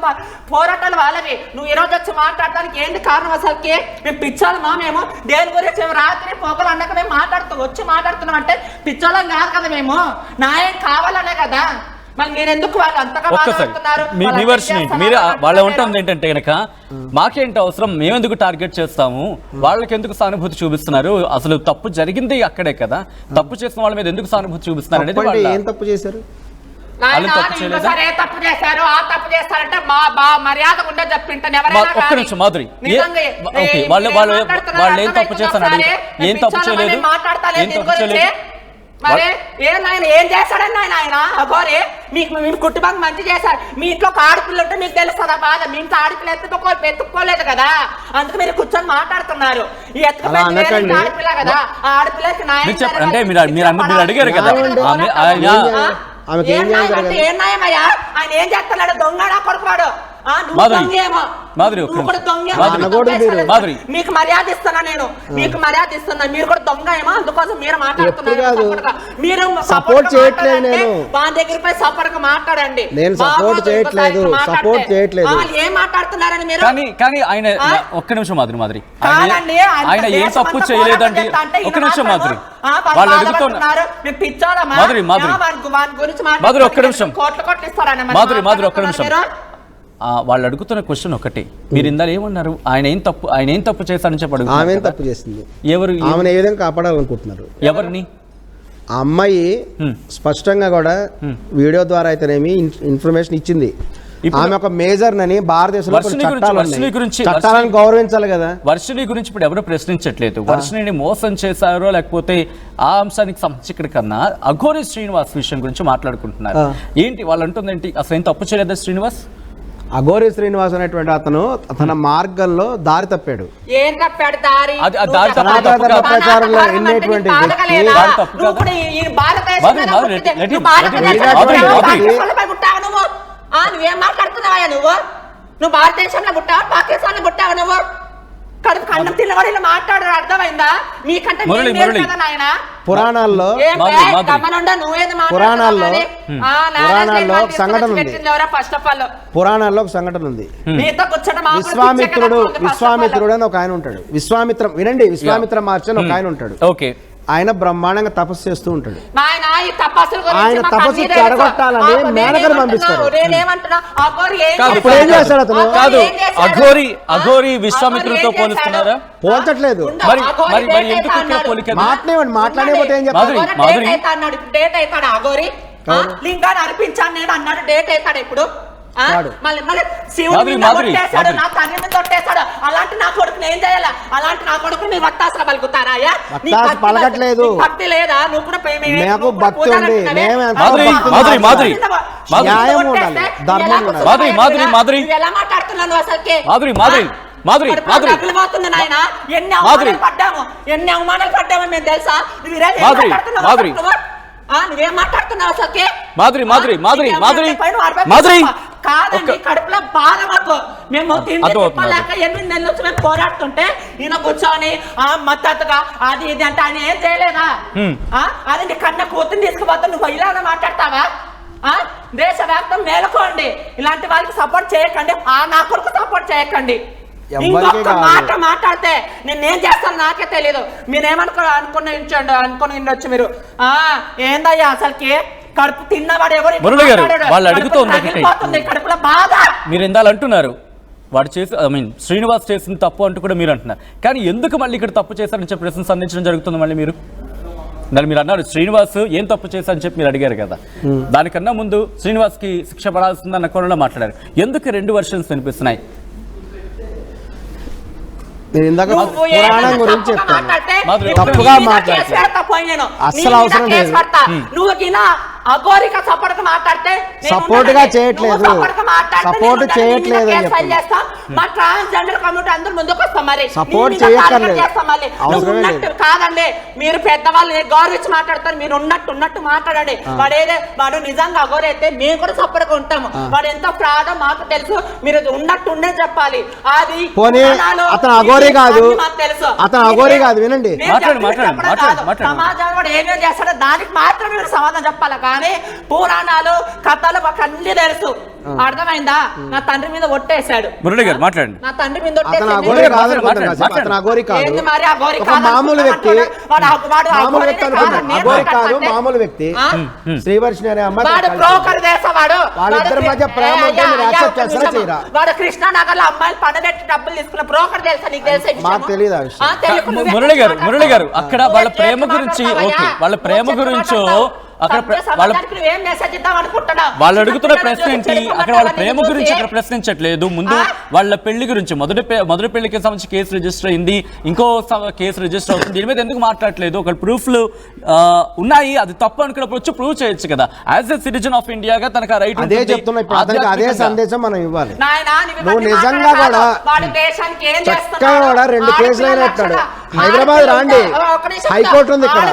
పోరాటాలు వాళ్ళవి. నువ్వు ఈరోజు వచ్చి మాట్లాడడానికి ఏంటి కారణం? అసలుకి మేము పిచ్చాలు మేము దేని గురించి రాత్రి పొగలు అన్నాక మేము మాట్లాడుతున్నాం అంటే పిచ్చోళ్ళం కాదు కదా, మేము న్యాయం కావాలనే కదా. మరి మీరు ఎందుకు వాళ్ళు అంతగా బాధపడుతున్నారు? మీ వర్షన్ ఏంటి? మీరు వాళ్ళ ఉంటుంది ఏంటంటే కనుక మాకేంటి అవసరం, మేమెందుకు టార్గెట్ చేస్తాము, వాళ్ళకి ఎందుకు సానుభూతి చూపిస్తున్నారు? అసలు తప్పు జరిగింది అక్కడే కదా, తప్పు చేసిన వాళ్ళ మీద ఎందుకు సానుభూతి చూపిస్తున్నారు అనేది తప్పంటే వాళ్ళ- ఏం తప్పు చేశారు? సరే తప్పు చేశారు, ఆ తప్పు చేస్తారంటే మా మర్యాద ఉండే చెప్పింటాను. ఒక్క నిమిషం మాధురి, ఓకే వాళ్ళు ఏం తప్పు చేస్తాను అడిగి ఏం తప్పు చేయలేదు, ఏం తప్పు చేయలేదు. మరి ఏం చేశాడని ఆయన అఘోరి మీ కుటుంబానికి మంచి చేశారు. మీ ఇంట్లో ఒక ఆడపిల్ల ఉంటే మీకు తెలుస్తుందా బాధ? మీ ఇంట్లో ఆడపిల్ల ఎత్తుక్కోలేదు కదా, అందుకు మీరు కూర్చొని మాట్లాడుతున్నారు. ఈ ఆడపిల్ల కదా, ఆ ఆడపిల్లకి అంటే మీరు అడిగారు కదా ఏం న్యాయమయ్యా? ఆయన ఏం చేస్తున్నాడు? దొంగడా కొడుకువాడు? మీకు మర్యాద ఇస్తున్నా, నేను మీకు మర్యాద ఇస్తున్నా. మీరు కూడా దొంగ ఏమో, అందుకోసం మీరు మాట్లాడుతున్నారు. మీరు సపోర్ట్ చేయట్లేదు. నేను వాళ్ళ దగ్గర పోయి సపోర్ట్ గా మాట్లాడండి. నేను సపోర్ట్ చేయట్లేదు. ఏం మాట్లాడుతున్నారని మీరు? కానీ ఆయన ఒక్క నిమిషం మాధురి ఆయన ఏం తప్పు చేయలేదండి. ఒక్క నిమిషం మాధురి వాళ్ళు అడుగుతున్నారు మాధురి ఒక్క నిమిషం మాధురి ఒక్క నిమిషం. వాళ్ళు అడుగుతున్న క్వశ్చన్ ఒకటి, మీరు ఇందాక ఏమన్నారు? ఆయన ఏం తప్పు చేశారని చెప్పి అడుగుతున్నారు. ఆమె తప్పు చేసింది. ఎవరు? ఆమెను ఏ విధంగా కాపాడాలనుకుంటున్నారు? ఎవరిని? ఆ అమ్మాయి స్పష్టంగా కూడా వీడియో ద్వారా అయితేనేమి ఇన్ఫర్మేషన్ ఇచ్చింది. ఆమె ఒక మేజర్ నని భారతదేశంలో చట్టాలను గౌరవించాలి కదా. వర్షిణి గురించి ఇప్పుడు ఎవరు ప్రశ్నించట్లేదు. వర్షిణిని మోసం చేశారో లేకపోతే ఆ అంశానికి సంబంధించి ఇక్కడ కన్నా అఘోరి శ్రీనివాస్ విషయం గురించి మాట్లాడుకుంటున్నారు. ఏంటి వాళ్ళు అంటుంది ఏంటి? అసలు ఏం తప్పు చేయలేదా శ్రీనివాస్? అఘోరి శ్రీనివాస్ అనేటువంటి అతను తన మార్గంలో దారి తప్పాడు. ఏం తప్పాడు? దారి ప్రచారంలో ఎన్నేటువంటి నువ్వేం మాట్లాడుతున్నావా? నువ్వు భారతదేశంలో పుట్టావా, పాకిస్తాన్ పుట్టావా? నువ్వు కన్నం తిన్నవాడు ఇలా మాట్లాడారు, అర్థమైందా? మీకంటే పురాణాల్లో ఒక సంఘటన ఉంది. పురాణాల్లో ఒక సంఘటన ఉంది. విశ్వామిత్రుడు అని ఒక ఆయన ఉంటాడు. విశ్వామిత్ర మహర్షి అని ఒక ఆయన ఉంటాడు. ఆయన బ్రహ్మాండంగా తపస్సు చేస్తూ ఉంటాడు. ఆయన తపస్సు చెడగొట్టాలని మేనకను పంపిస్తాడు. ఇప్పుడు ఏం చేస్తాడు అతను? అఘోరి విశ్వామిత్రుడితో పోలుస్తున్నారా? పోల్చట్లేదు. మాట్లాడేపోతే ఏం చెప్తారు? లింగాన్ని అర్పించాను నేను అన్నాడు. డేట్ అవుతాడు ఇప్పుడు ఆ? వాడు. మళ్ళీ శివుడి మాధురి, మీద మాధురి, కొట్టేశాడు, మాధురి. నా తండ్రి మీద కొట్టేశాడు. అలాంటి నా కొడుకుని ఏం చేయాలా? అలాంటి నా కొడుకుని మీరు వత్తాసలు పలుకుతారా? అయ్యా? నీ వత్తాసు భక్తి పలకట్లేదు. నీకు భక్తి లేదా? నువ్వు కూడా మాకు భక్తి ఉంది. మేము ఎంత మాధురి, భక్తి మాధురి, మాధురి. న్యాయం ఉండాలి, ధర్మం ఉండాలి. మాధురి, మాధురి, మాధురి. నువ్వు ఎలా మాట్లాడుతున్నాను అసలుకి? మాధురి, మాధురి, మాధురి, మాధురి. తగిలిపోతుంది నాయన. ఎన్ని మాధురి. అవమానాలు పడ్డాము, ఎన్ని అవమానాలు పడ్డామో మేము తెలుసా? నువ్వు ఈరోజు ఏం మాధురి, మాట్లాడుతున్నావు మాధురి. అసలు నువ్వు? నువ్వేం మాట్లాడుతున్నావు అసలుకి? మాధురి, మాధురి, మాధురి, నీకేం మాధురి. పైన అరవై మాధురి. కాదండి, కడుపులో బాధ మాకు. మేము తిండి అర్థమవుతుంది. తిప్పలేక 8 నెలల నుంచి మేము పోరాడుతుంటే ఈయన కూర్చొని మద్దతుగా అది ఇది అంటే ఆయన ఏం చేయలేదా? అది నీ కన్న కూతురు తీసుకుపోతా నువ్వు ఇలానే మాట్లాడతావా? దేశవ్యాప్తం మేలుకోండి, ఇలాంటి వాళ్ళకి సపోర్ట్ చేయకండి, నా కొరకు సపోర్ట్ చేయకండి. ఎవ్వరికీ ఇంకొక కాదు. మాట మాట్లాడితే నేనేం చేస్తాను నాకే తెలీదు. అనుకుని ఉండొచ్చు మీరు. ఏందయ్యా అసలుకి కడుపు తిన్నవాడు ఎవరు? మురళి గారు, వాళ్ళు అడుగుతోంది ఒకటి. కడుపులో బాధ. మీరు ఎందాలు అంటున్నారు వాడు చేసి శ్రీనివాస్ చేసిన తప్పు అంటూ కూడా మీరు అంటున్నారు. కానీ ఎందుకు మళ్ళీ ఇక్కడ తప్పు చేశారని చెప్పి ప్రశ్న సంధించడం జరుగుతుంది మళ్ళీ మీరు? దాన్ని మీరు అన్నారు శ్రీనివాస్ ఏం తప్పు చేశారని చెప్పి మీరు అడిగారు కదా, దానికన్నా ముందు శ్రీనివాస్కి శిక్ష పడాల్సిందన్న కోణంలో మాట్లాడారు. ఎందుకు 2 వర్షన్స్ వినిపిస్తున్నాయి? నేను ఇందాక పురాణం గురించి చెప్తాను. తప్పుగా మాట్లాడితే అస్సలు అవసరం లేదు. నువ్వు అఘోరిక సపోర్ట్ మాట్లాడితే సపోర్ట్ గా చేయట్లేదు, సపోర్ట్ చేయట్లేదు అని చేస్తాం. మా ట్రాన్స్జెండర్ కమ్యూనిటీ అందరూ ముందుకు వస్తాం. మరి సపోర్ట్ చేయక్కర్లేదు, అవసరమే లేదు. కాదండి, మీరు పెద్దవాళ్ళని గౌరవించి మాట్లాడతారు. మీరు ఉన్నట్టు మాట్లాడండి. వాడు నిజంగా అఘోరి అయితే మేము కూడా సపోర్ట్ గా ఉంటాము. వాడు ఎంత ప్రాడో మాకు తెలుసు. మీరు ఉన్నట్టుండే చెప్పాలి. అది అతను అఘోరి కాదు, అతను అఘోరి కాదు. వినండి, సమాజంలో వాడు ఏమేమి చేస్తాడో దానికి మాత్రమే మీరు సమాధానం చెప్పాలి. కానీ పురాణాలు కథలు మాకు అన్ని తెలుసు. అర్థమైందా? నా తండ్రి మీద ఒట్టేశాడు. మురళి గారు మాట్లాడండి. నా తండ్రి మీద అతను అఘోరి కాదు, అతను అఘోరి కాదు, ఒక మామూలు వ్యక్తి. మామూలు వ్యక్తి అనుకున్నాను, అఘోరి కాదు, మామూలు వ్యక్తి. శ్రీవర్షిణి అనే అమ్మాయి వాళ్ళిద్దరి మధ్య ప్రేమ ఉంటే మీరు యాక్సెప్ట్ చేస్తారా చేయరా? వాడు కృష్ణానగర్ లో అమ్మాయిలు పండబెట్టి డబ్బులు తీసుకున్న బ్రోకర్ తెలుసా? నీకు తెలుసా? మాకు తెలియదు ఆ విషయం. మురళి గారు అక్కడ వాళ్ళ ప్రేమ గురించి ఓకే, వాళ్ళ ప్రేమ గురించో అక్కడ వాళ్ళు అడుగుతున్న ప్రశ్న ఏంటి? అక్కడ వాళ్ళ ప్రేమ గురించి అక్కడ ప్రశ్నించట్లేదు. ముందు వాళ్ళ పెళ్లి గురించి, మొదటి పెళ్లికి సంబంధించి కేసు రిజిస్టర్ అయింది, ఇంకో కేసు రిజిస్టర్ అవుతుంది. దీని మీద ఎందుకు మాట్లాడలేదు? ఒక ప్రూఫ్లు ఉన్నాయి, అది తప్పు అనుకున్నప్పుడు వచ్చి ప్రూవ్ చేయొచ్చు కదా. యాజ్ ఎ సిటిజన్ ఆఫ్ ఇండియాగా తనకు ఆ రైట్. అదే చెప్తున్నా, ఇప్పుడు అతనికి అదే సందేశం మనం ఇవ్వాలి. నువ్వు నిజంగా కూడా చక్కగా కూడా 2 కేసులు అయినా ఎత్తాడు. హైదరాబాద్ రాండి, హైకోర్టు ఉంది ఇక్కడ.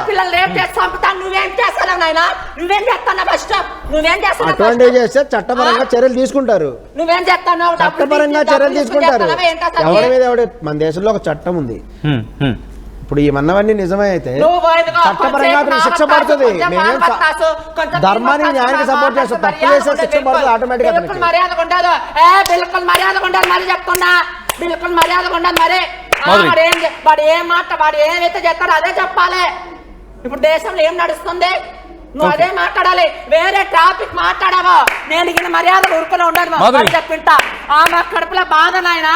అటువంటి చేస్తే చట్టపరంగా చర్యలు తీసుకుంటారు. చట్టపరంగా చర్యలు తీసుకుంటారు. ఎవరి మీద మన దేశంలో ఒక చట్టం ఉంది. ఇప్పుడు ఇవన్నవన్నీ నిజమే అయితే చట్టపరంగా శిక్ష పడుతుంది. మేమేం ధర్మానికి న్యాయానికి సపోర్ట్ చేస్తాం. తప్పు చేస్తే శిక్ష పడుతుంది ఆటోమేటిక్ గా. మర్యాద ఉండదు, బిల్కుల్ మర్యాద ఉండదు. మరి చెప్తున్నా, బిల్కుల్ మర్యాద ఉండదు. మరి వాడు ఏమైతే చేస్తాడో అదే చెప్పాలి. ఇప్పుడు దేశంలో ఏం నడుస్తుంది నువ్వు అదే మాట్లాడాలి. వేరే టాపిక్ మాట్లాడావో నేను ఇగిన మర్యాద ఊరుకుని ఉండను చెప్పింటా. మా కడుపులో బాధ నాయన.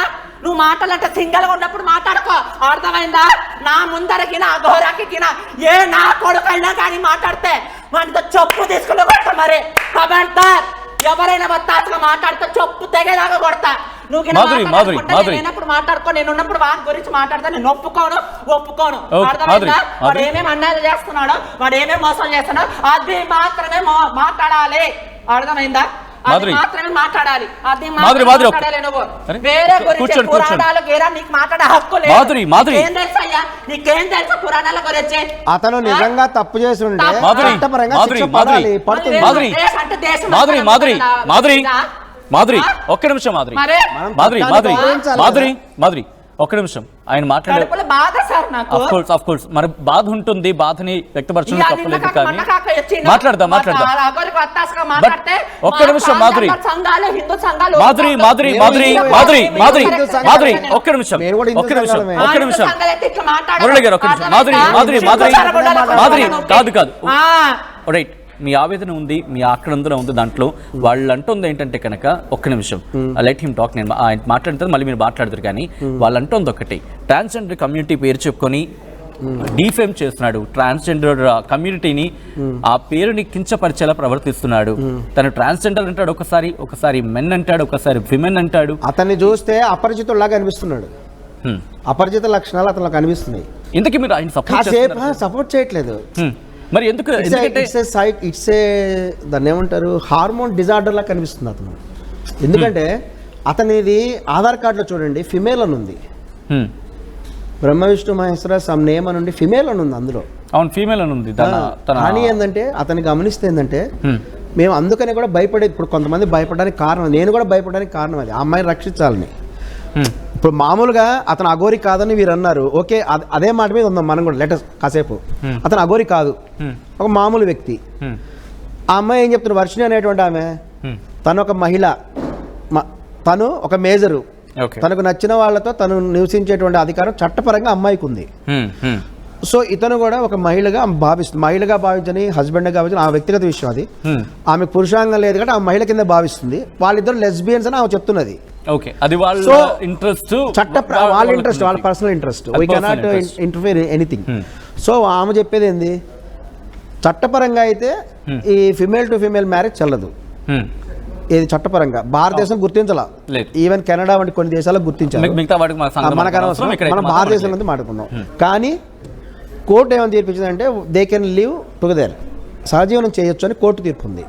నువ్వు మాటలంటే సింగల్ గా ఉన్నప్పుడు మాట్లాడుకో. అర్థమైందా? నా ముందరకిన అఘోరాకిన ఏ నా కొడుకైనా కానీ మాట్లాడితే వాటితో చెప్పు తీసుకుని కొడతా. మరి ఖబర్దార్, ఎవరైనా వత్తాసుగా మాట్లాడితే చెప్పు తెగేలాగా కొడతా. నువ్వు మాట్లాడుకో, నేను ఉన్నప్పుడు వాడి గురించి మాట్లాడితే నేను ఒప్పుకోను. అర్థమైందా? వాడు ఏమేమి అన్యాయాలు చేస్తున్నాడో, వాడు ఏమేమి మోసం చేస్తున్నాడో అది మాత్రమే మాట్లాడాలి. అర్థమైందా? మాత్రమే మాట్లాడాలి. అది మాట్లాడాలి. నువ్వు వేరే గురించి పురాణాలు నీకు మాట్లాడే హక్కు లేదు. నీకేం తెలుసా పురాణాల గురించి? అతను నిజంగా తప్పు చేసి ఉంటే చట్టపరంగా శిక్ష పడాలి, పడుతుంది. మాధురి ఒక్క నిమిషం. మాధురి ఒక్క నిమిషం. ఆయన మాట్లాడే ఆఫ్ కోర్స్ మరి బాధ ఉంటుంది, బాధని వ్యక్తపరచడం తప్పలేదు. కానీ మాట్లాడదాం. ఒక్క నిమిషం మాధురి ఒక్క నిమిషం. మురళి గారు ఒక్క నిమిషం. మాధురి కాదు రైట్. మీ ఆవేదన ఉంది, మీ ఆక్రందన ఉంది. దాంట్లో వాళ్ళు అంటుంది ఏంటంటే కనుక ఒక్క నిమిషం లెట్ హిమ్ టాక్. నేను ఆయన మాట్లాడితే మళ్ళీ మీరు మాట్లాడతారు. కానీ వాళ్ళు అంటుంది ఒకటి, ట్రాన్స్జెండర్ కమ్యూనిటీ పేరు చెప్పుకొని డీఫేమ్ చేస్తున్నాడు, ట్రాన్స్జెండర్ కమ్యూనిటీని ఆ పేరుని కించపరిచేలా ప్రవర్తిస్తున్నాడు. తను ట్రాన్స్జెండర్ అంటాడు, ఒకసారి మెన్ అంటాడు, ఒకసారి విమెన్ అంటాడు. అతన్ని చూస్తే అపరిచితుల్లాగా అనిపిస్తున్నాడు. అపరిచిత లక్షణాలు అతను కనిపిస్తున్నాయి. ఇందుకే మీరు ఆయన కాసేపు సపోర్ట్ చేయట్లేదు. మరి ఎందుకు? ఎందుకంటే ఇట్స్ ఏ దాన్ని ఏమంటారు, హార్మోన్ డిజార్డర్ లా కనిపిస్తుంది అతను. ఎందుకంటే అతనిది ఆధార్ కార్డులో చూడండి ఫిమేల్ అని ఉంది, బ్రహ్మ విష్ణు మహేశ్వర సమ్ నేమ్ అని ఉండి ఫిమేల్ అని ఉంది అందులో. అవును, ఫీమేల్ అని ఉంది. కానీ ఏంటంటే అతను గమనిస్తే ఏంటంటే మేము అందుకనే కూడా భయపడేది. ఇప్పుడు కొంతమంది భయపడడానికి కారణం, నేను కూడా భయపడడానికి కారణం అది, ఆ అమ్మాయిని రక్షించాలని. ఇప్పుడు మామూలుగా అతను అఘోరి కాదని వీరు అన్నారు, ఓకే అదే మాట మీద ఉందాం మనం కూడా లెటర్స్ కాసేపు. అతను అఘోరి కాదు, ఒక మామూలు వ్యక్తి. ఆ అమ్మాయి ఏం చెప్తున్నారు, వర్షిణి అనేటువంటి ఆమె, తను ఒక మహిళ, తను ఒక మేజరు, తనకు నచ్చిన వాళ్ళతో తను నివసించేటువంటి అధికారం చట్టపరంగా అమ్మాయికి ఉంది. సో ఇతను కూడా ఒక మహిళగా భావిస్తుంది, మహిళగా భావించని హస్బెండ్గా భావించని ఆ వ్యక్తిగత విషయం అది. ఆమె పురుషాంగం లేదు కాబట్టి ఆ మహిళ కింద భావిస్తుంది. వాళ్ళిద్దరు లెస్బియన్స్ అని ఆమె చెప్తున్నది. ఓకే, అది వాళ్ళ ఇంట్రెస్ట్, వాళ్ళ ఇంట్రెస్ట్, వాళ్ళ personal interest. We cannot interfere anything. So ఆమె చెప్పేది ఏంది, చట్టపరంగా అయితే ఈ ఫిమేల్ టు ఫిమేల్ మ్యారేజ్ చెల్లదు. ఇది చట్టపరంగా భారతదేశం గుర్తించాల, ఈవెన్ కెనడా వంటి కొన్ని దేశాలకు గుర్తించాలి. మనకు అనవసరం, మనం భారతదేశంలో మాట్లాడుకున్నాం. కానీ కోర్టు ఏమైనా తీర్పించిందంటే దే కెన్ లివ్ టుగెదర్, సహజీవనం చేయొచ్చు అని కోర్టు తీర్పు ఉంది.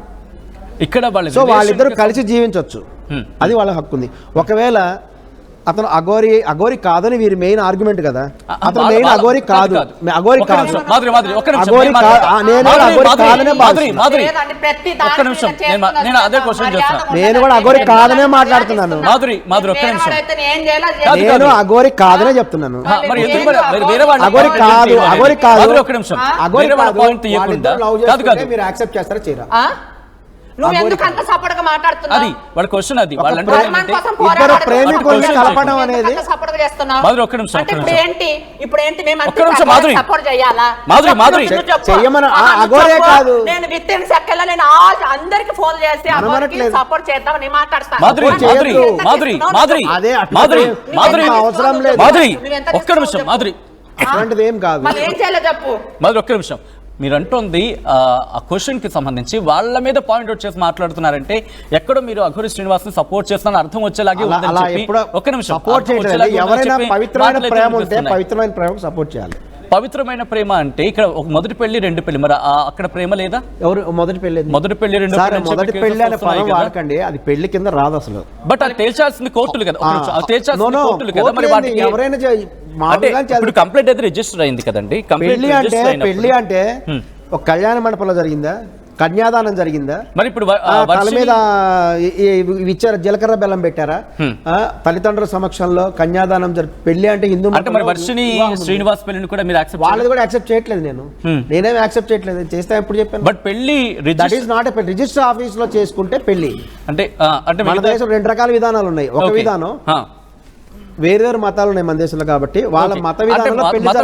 ఇక్కడ సో వాళ్ళిద్దరూ కలిసి జీవించవచ్చు, అది వాళ్ళ హక్కు ఉంది. ఒకవేళ అతను అఘోరి కాదని వీరి మెయిన్ ఆర్గ్యుమెంట్ కదా, అతను మెయిన్ అఘోరి కాదు, అఘోరి కాదు, నేను కూడా అఘోరి కాదనే మాట్లాడుతున్నాను, నేను అఘోరి కాదనే చెప్తున్నాను. అఘోరి కాదు, అఘోరి కాదు, అఘోరి కాదు. మీరు యాక్సెప్ట్ చేస్తారా చేయరా? నువ్వు ఎందుకు అంత సపోర్ట్ గా మాట్లాడుతున్నావు? అది వాళ్ళ క్వశ్చన్. అది ఇద్దరు ప్రేమికుల్ని కలపడం అనేది సపోర్ట్ గా చేస్తున్నావు. మాధురి ఒక్క నిమిషం, అంటే ఇప్పుడు ఏంటి మేము ఒక్క నిమిషం మాధురి, సపోర్ట్ చేయాలా? మాధురి చెయ్యమని అఘోరే కాదు, నేను విత్ ఇన్ సెకండ్ నేను అందరికి ఫోన్ చేసి అఘోరికి సపోర్ట్ చేద్దామని మాట్లాడతాను. మాధురి అవసరం లేదు. మాధురి ఒక్క నిమిషం, మాధురి అలాంటిది ఏం కాదు. మరి ఏం చేయాలో చెప్పు. మాధురి ఒక్క నిమిషం. మీరు అంటోంది ఆ క్వశ్చన్కి సంబంధించి వాళ్ళ మీద పాయింట్ అవుట్ చేసి మాట్లాడుతున్నారంటే ఎక్కడో మీరు అఘోరి శ్రీనివాస్ని సపోర్ట్ చేస్తున్న అర్థం వచ్చేలాగే ఉందని చెప్పి ఒక్క నిమిషం. సపోర్ట్ చేయలేదు. ఎవరైనా పవిత్రమైన ప్రేమ ఉంటే పవిత్రమైన ప్రేమకు సపోర్ట్ చేయాలి. పవిత్రమైన ప్రేమ అంటే ఇక్కడ ఒక మొదటి పెళ్లి రెండు పెళ్లి, మరి అక్కడ ప్రేమ లేదా? ఎవరు మొదటి పెళ్లి? మొదటి పెళ్లి రెండు మొదటి పెళ్లి అనే పదం వాడకండి, అది పెళ్లి కింద రాదు అసలు. బట్ అది తేల్చాల్సింది కోర్టులు కదా, తేల్చాల్సింది కోర్టులు కదా. మరి వాటికి ఎవరైనా ఇప్పుడు కంప్లైంట్ అయితే రిజిస్టర్ అయింది కదండి. పెళ్లి అంటే ఒక కళ్యాణ మండపంలో జరిగిందా, కన్యాదానం జరిగిందా, మరి ఇప్పుడు తల మీద ఇచ్చారా, జీలకర్ర బెల్లం పెట్టారా, తల్లిదండ్రుల సమక్షంలో కన్యాదానం పెళ్లి అంటే హిందూ. మరి వర్షిణి శ్రీనివాస్ పెళ్లిని కూడా మీరు యాక్సెప్ట్ వాళ్ళది కూడా యాక్సెప్ట్ చేయట్లేదు. నేనేమి యాక్సెప్ట్ చేయట్లేదు, చేస్తే ఎప్పుడు చెప్పాను. బట్ పెళ్లి that is not a register office లో చేసుకుంటే పెళ్లి అంటే మన దేశం రెండు రకాల విధానాలు ఉన్నాయి. ఒక విధానం వేరు మతాలు ఉన్నాయి మన దేశంలో కాబట్టి వాళ్ళ మత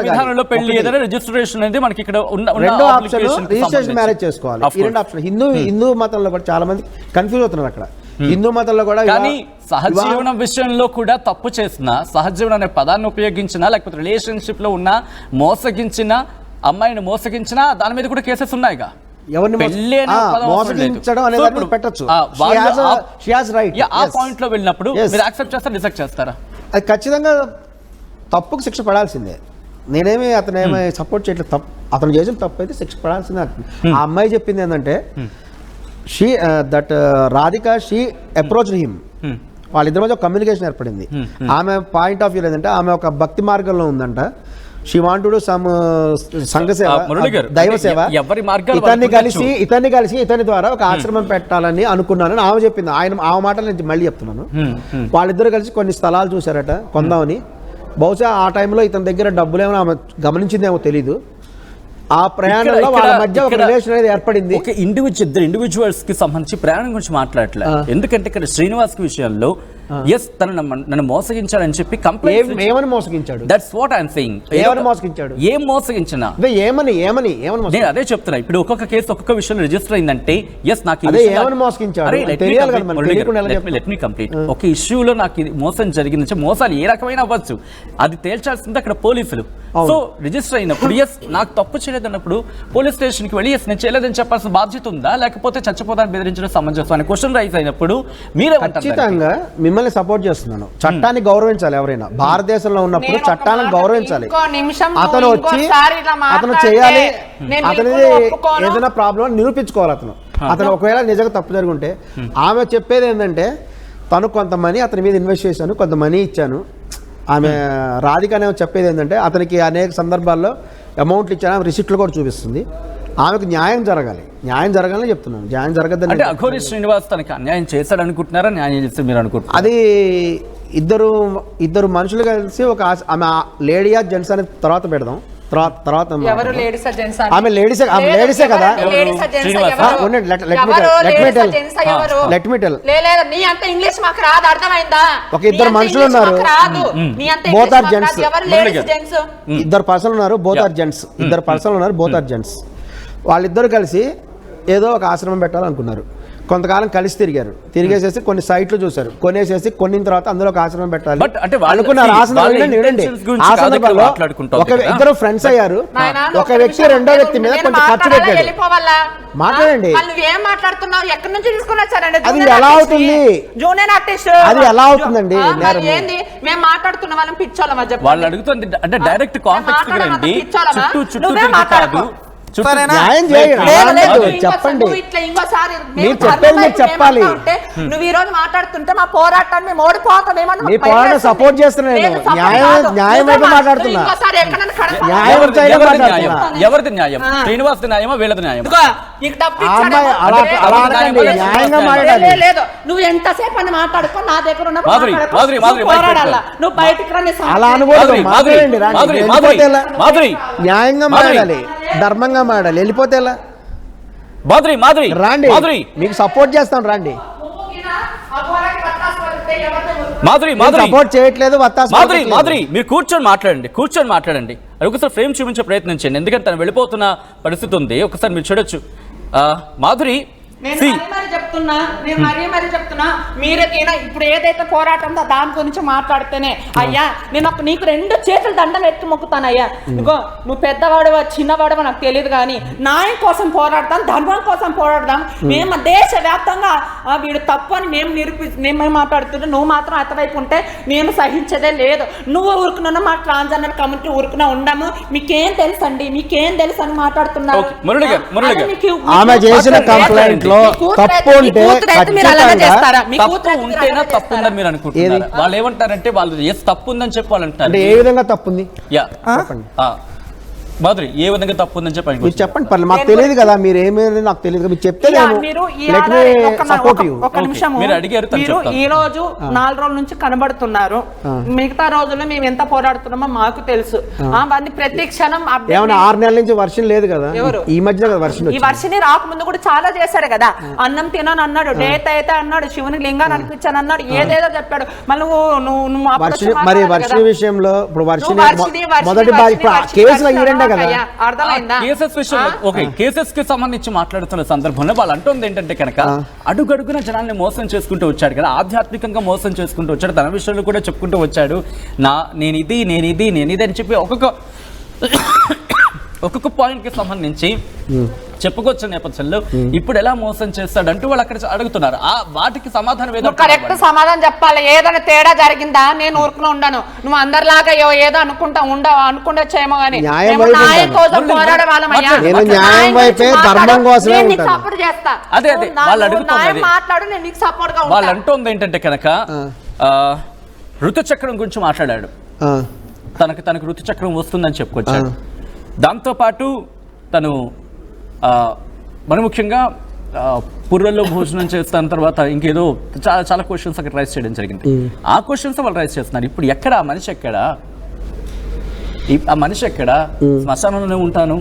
విధానంలో పెళ్లి ఏదైనా రిజిస్ట్రేషన్ అనేది మనకి ఇక్కడ రెండో ఆప్షన్ రిజిస్ట్రేషన్ మ్యారేజ్ చేసుకోవాలి. ఈ రెండు ఆప్షన్ హిందూ మతంలో కూడా చాలా మంది కన్ఫ్యూజ్ అవుతున్నారు. అక్కడ హిందూ మతంలో కూడా కానీ సహజీవనం విషయంలో కూడా తప్పు చేసిన, సహజీవనం అనే పదాన్ని ఉపయోగించినా, లేకపోతే రిలేషన్షిప్ లో ఉన్న మోసగించిన అమ్మాయిని మోసగించినా దాని మీద కూడా కేసెస్ ఉన్నాయిగా. ఎవరిని మోసగించడం అనేది పెట్టచ్చు. ఆ పాయింట్ లో వెళ్ళినప్పుడు మీరు యాక్సెప్ట్ చేస్తారా, రిజెక్ట్ చేస్తారా? అది ఖచ్చితంగా తప్పుకు శిక్ష పడాల్సిందే. నేనేమి అతనేమి సపోర్ట్ చేయట్లేదు. తప్పు అతను చేసిన తప్పు అయితే శిక్ష పడాల్సిందే. ఆ అమ్మాయి చెప్పింది ఏంటంటే రాధిక షీ అప్రోచ్ హిమ్, వాళ్ళిద్దరి మధ్య కమ్యూనికేషన్ ఏర్పడింది. ఆమె పాయింట్ ఆఫ్ వ్యూ ఏంటంటే ఆమె ఒక భక్తి మార్గంలో ఉందంట. She want to do some సంఘ సేవ, దైవ సేవ. ఇతన్ని కలిసి ఇతని ద్వారా ఒక ఆశ్రమం పెట్టాలని అనుకున్నానని ఆమె చెప్పింది. ఆమె మాటలు నేను మళ్ళీ చెప్తున్నాను. వాళ్ళిద్దరు కలిసి కొన్ని స్థలాలు చూసారట కొందామని. బహుశా ఆ టైంలో ఇతని దగ్గర డబ్బులు ఏమైనా ఆమె గమనించిందేమో తెలీదు. ఆ ప్రయాణంలో వాళ్ళ మధ్య ఒక రిలేషన్ అనేది ఏర్పడింది. ఇద్దరు ఇండివిజువల్స్ కి సంబంధించి ప్రయాణం గురించి మాట్లాడలేదు. ఎందుకంటే ఇక్కడ శ్రీనివాస్ విషయంలో ఎస్ తను నన్ను మోసగించాడని చెప్పి కంప్లైంట్ ఏమని మోసగించాడు? That's what I'm saying. ఏమని మోసగించాడు? ఏం మోసగించినా ఏమని నేను అదే చెప్తున్నా. ఇప్పుడు ఒక్కొక్క కేసు ఒక్కొక్క విషయంలో రిజిస్టర్ అయిందంటే ఎస్ నాకు ఏమని మోసగించాడు తెలియాలి కదా మనకి. Let me complete. ఒక ఇష్యూలో నాకు ఇది మోసం జరిగింది, మోసాలు ఏ రకమైన అవ్వచ్చు, అది తేల్చాల్సింది అక్కడ పోలీసులు. సో రిజిస్టర్ అయినప్పుడు ఎస్ నాకు తప్పు చేయలేదన్నప్పుడు పోలీస్ స్టేషన్కి వెళ్ళి ఎస్ నేను చేయలేదని చెప్పాల్సిన బాధ్యత ఉందా, లేకపోతే చచ్చిపోతాను బెదిరించడం సమంజసం అనే క్వశ్చన్ రైజ్ అయినప్పుడు మీరే ఖచ్చితంగా మిమ్మల్ని సపోర్ట్ చేస్తున్నాను. చట్టాన్ని గౌరవించాలి. ఎవరైనా భారతదేశంలో ఉన్నప్పుడు చట్టాలను గౌరవించాలి. అతను వచ్చి అతను చేయాలి, అతనిది ఏదైనా ప్రాబ్లం నిరూపించుకోవాలి. అతను ఒకవేళ నిజంగా తప్పు జరుగుంటే ఆమె చెప్పేది ఏంటంటే తను కొంత మనీ అతని మీద ఇన్వెస్ట్ చేశాను, కొంత మనీ ఇచ్చాను. ఆమె రాధికనే చెప్పేది ఏంటంటే అతనికి అనేక సందర్భాల్లో అమౌంట్లు ఇచ్చాను, రిసిప్ట్లు కూడా చూపిస్తుంది. ఆమెకు న్యాయం జరగాలి, న్యాయం జరగాలని చెప్తున్నాను. న్యాయం జరగద్దని అంటే అఘోరి శ్రీనివాస్ తనకి అన్యాయం చేశాడు అనుకుంటున్నారా, న్యాయం చేస్తే మీరు అనుకుంటున్నారు? అది ఇద్దరు మనుషులు కలిసి ఒక ఆమె లేడీయా జెంట్స్ అనేది తర్వాత పెడదాం. తర్వాత ఆమె లేడీసే కదా. ఒక ఇద్దరు మనుషులు ఉన్నారు, బోత్ ఆర్ జెంట్స్. ఇద్దరు పర్సన్ ఉన్నారు, బోత్ ఆర్ జెంట్స్. ఇద్దరు పర్సన్ ఉన్నారు, బోత్ ఆర్ జెంట్స్. వాళ్ళిద్దరు కలిసి ఏదో ఒక ఆశ్రమం పెట్టాలనుకున్నారు. కొంతకాలం కలిసి తిరిగేసేసి కొన్ని సైట్లు చూశారు, కొనేసేసి కొన్నిన తర్వాత అందులో ఒక ఆశ్రమం పెట్టాలి అనుకున్నారు. ఇద్దరు ఫ్రెండ్స్ అయ్యారు. ఒక వ్యక్తి రెండో వ్యక్తి మీద కొంచెం ఖర్చు పెట్టాడు. మాట్లాడండి, అది ఎలా అవుతుంది? అది ఎలా అవుతుందండి? వాళ్ళు అడుగుతుంది అంటే డైరెక్ట్ కాంటాక్ట్ రండి, చుట్టూ కాదు. న్యాయం చేయండి, చెప్పండి. మీరు చెప్పేది మీరు చెప్పాలి. నువ్వు ఈ రోజు మాట్లాడుతుంటే మా పోరాటాన్ని మేము ఓడిపోతాం. మీ పోరాటం సపోర్ట్ చేస్తున్నాను. న్యాయం అయితే మాట్లాడుతున్నా. ఎవరిది న్యాయం? శ్రీనివాస్ న్యాయమా వీళ్ళది న్యాయం? న్యాయంగా మాట్లాడాలి. లేదు నువ్వు ఎంతసేపు అని మాట్లాడుకో, నా దగ్గర ఉన్న నువ్వు బయటకు రండి. అలా అనుకోండి, న్యాయంగా మాట్లాడాలి, ధర్మంగా మాట్లాడాలి. వెళ్ళిపోతే ఎలా? రాండి, మీకు సపోర్ట్ చేస్తాం. రాండి. సపోర్ట్ చేయట్లేదు. మాధురి మీరు కూర్చొని మాట్లాడండి. ఒకసారి ఫ్రేమ్ చూపించే ప్రయత్నం చేయండి, ఎందుకంటే తను వెళ్ళిపోతున్న పరిస్థితి ఉంది. ఒకసారి మీరు చూడొచ్చు. మాధురి నేను మరీ చెప్తున్నా మీరకైనా ఇప్పుడు ఏదైతే పోరాటం దాని గురించి మాట్లాడితేనే అయ్యా నేను నీకు 2 చేతులు దండం ఎత్తి మొక్కుతానయ్యా. ఇగో నువ్వు పెద్దవాడువా చిన్నవాడువా నాకు తెలియదు, కానీ న్యాయం కోసం పోరాడదాం, ధర్మం కోసం పోరాడదాం. మేము దేశ వ్యాప్తంగా వీడు తప్పు అని మేము మాట్లాడుతుంటే నువ్వు మాత్రం అతవైపు ఉంటే మేము సహించదే లేదు. నువ్వు ఊరుకున్నా మా ట్రాన్స్జెండర్ కమ్యూనిటీ ఊరుకున్నా ఉండము. మీకేం తెలుసు అండి, మీకేం తెలుసు అని మాట్లాడుతున్నారు. ఆమె చేసిన కంప్లైంట్ లో తప్పు ఉంటే తప్పు ఉందని మీరు అనుకుంటున్నారు. వాళ్ళు ఏమంటారంటే వాళ్ళు తప్పు ఉందని చెప్పి వాళ్ళు అంటారు. ఏ విధంగా తప్పు ఉంది? మాధురి ఏ విధంగా తప్పు ఉందని చెప్పండి. మీరు చెప్పండి, పర్లేదు. మాకు తెలియదు కదా, మీరు ఏమైనా నాకు తెలియదు. మీరు చెప్తే మీరు ఈ రోజు 4 రోజుల నుంచి కనబడుతున్నారు. మిగతా రోజుల్లో మేము ఎంత పోరాడుతున్నామో మాకు తెలుసు. అవన్నీ ప్రతి క్షణం 6 నెలల నుంచి వర్షం లేదు కదా, ఈ మధ్య కదా వర్షం. ఈ వర్షని రాకముందు కూడా చాలా చేశాడు కదా. అన్నం తినని అన్నాడు, డేట్ అయితే అన్నాడు, శివునికి లింగాన్ని అనిపించాను అన్నాడు, ఏదేదో చెప్పాడు. మళ్ళీ మరి వర్షం విషయంలో ఇప్పుడు వర్షం మొదటి కేసులు కేసెస్ కి సంబంధించి మాట్లాడుతున్న సందర్భంలో వాళ్ళు అంటుంది ఏంటంటే కనుక అడుగడుగున జనాల్ని మోసం చేసుకుంటూ వచ్చాడు కదా, ఆధ్యాత్మికంగా మోసం చేసుకుంటూ వచ్చాడు, తన విషయంలో కూడా చెప్పుకుంటూ వచ్చాడు. నేను ఇది అని చెప్పి ఒక్కొక్క పాయింట్ కి సంబంధించి చెప్పుకొచ్చిన నేపథ్యంలో ఇప్పుడు ఎలా మోసం చేస్తాడంటూ వాళ్ళు అక్కడ అడుగుతున్నారు. వాటికి సమాధానం ఏదో కరెక్ట్ సమాధానం చెప్పాలి. ఏదైనా తేడా జరిగిందా నేను ఊరుకుని ఉండను. నువ్వు అందరిలాగా ఏదో అనుకుంటేమో కానీ వాళ్ళు అంటుంది ఏంటంటే కనుక ఋతుచక్రం గురించి మాట్లాడాడు. తనకు ఋతుచక్రం వస్తుందని చెప్పుకొచ్చాడు. దాంతోపాటు తను మరి ముఖ్యంగా పుర్రల్లో భోజనం చేస్తాన తర్వాత ఇంకేదో చాలా క్వశ్చన్స్ అక్కడ రైజ్ చేయడం జరిగింది. ఆ క్వశ్చన్స్ వాళ్ళు రైజ్ చేస్తున్నారు. ఇప్పుడు ఎక్కడ ఆ మనిషి ఎక్కడ శ్మశానంలోనే ఉంటాను,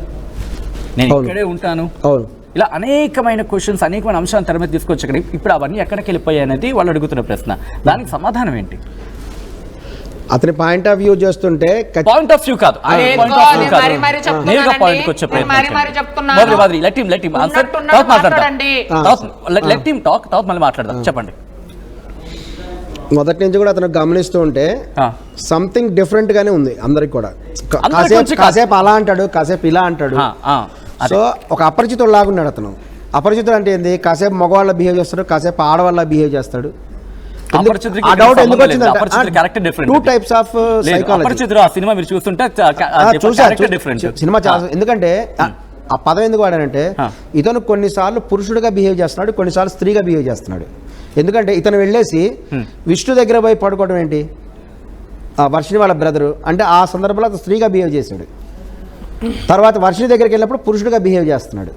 నేను ఇక్కడే ఉంటాను, ఇలా అనేకమైన క్వశ్చన్స్, అనేకమైన అంశాలను తెర మీద తీసుకొచ్చి ఇక్కడ ఇప్పుడు అవన్నీ ఎక్కడికి వెళ్ళిపోయాయి అనేది వాళ్ళు అడుగుతున్న ప్రశ్న. దానికి సమాధానం ఏంటి? అతని పాయింట్ ఆఫ్ వ్యూ చేస్తుంటే పాయింట్ ఆఫ్ వ్యూ కాదు, నేరుగా పాయింట్కి వచ్చే ప్రయత్నం. లెట్ హిమ్ ఆన్సర్, తర్వాత మాట్లాడదాం. లెట్ హిమ్ టాక్, తర్వాత మళ్ళీ మాట్లాడదాం. చెప్పండి. మొదటి నుంచి కూడా అతను గమనిస్తూ ఉంటే సంథింగ్ డిఫరెంట్ గానే ఉంది అందరికి కూడా. కాసేపు అలా అంటాడు, కాసేపు ఇలా అంటాడు. సో ఒక అపరిచితుడు లాగున్నాడు అతను. అపరిచితుడు అంటే ఏంది? కాసేపు మగవాళ్ళ బిహేవ్ చేస్తాడు, కాసేపు ఆడవాళ్ళ బిహేవ్ చేస్తాడు. సినిమా చాలా, ఎందుకంటే ఆ పదం ఎందుకు వాడానంటే ఇతను కొన్నిసార్లు పురుషుడిగా బిహేవ్ చేస్తున్నాడు, కొన్నిసార్లు స్త్రీగా బిహేవ్ చేస్తున్నాడు. ఎందుకంటే ఇతను వెళ్ళేసి విష్ణు దగ్గర పోయి పడుకోవడం ఏంటి, వర్షిణి వాళ్ళ బ్రదరు అంటే ఆ సందర్భంలో అతను స్త్రీగా బిహేవ్ చేశాడు. తర్వాత వర్షిణి దగ్గరికి వెళ్ళినప్పుడు పురుషుడిగా బిహేవ్ చేస్తున్నాడు.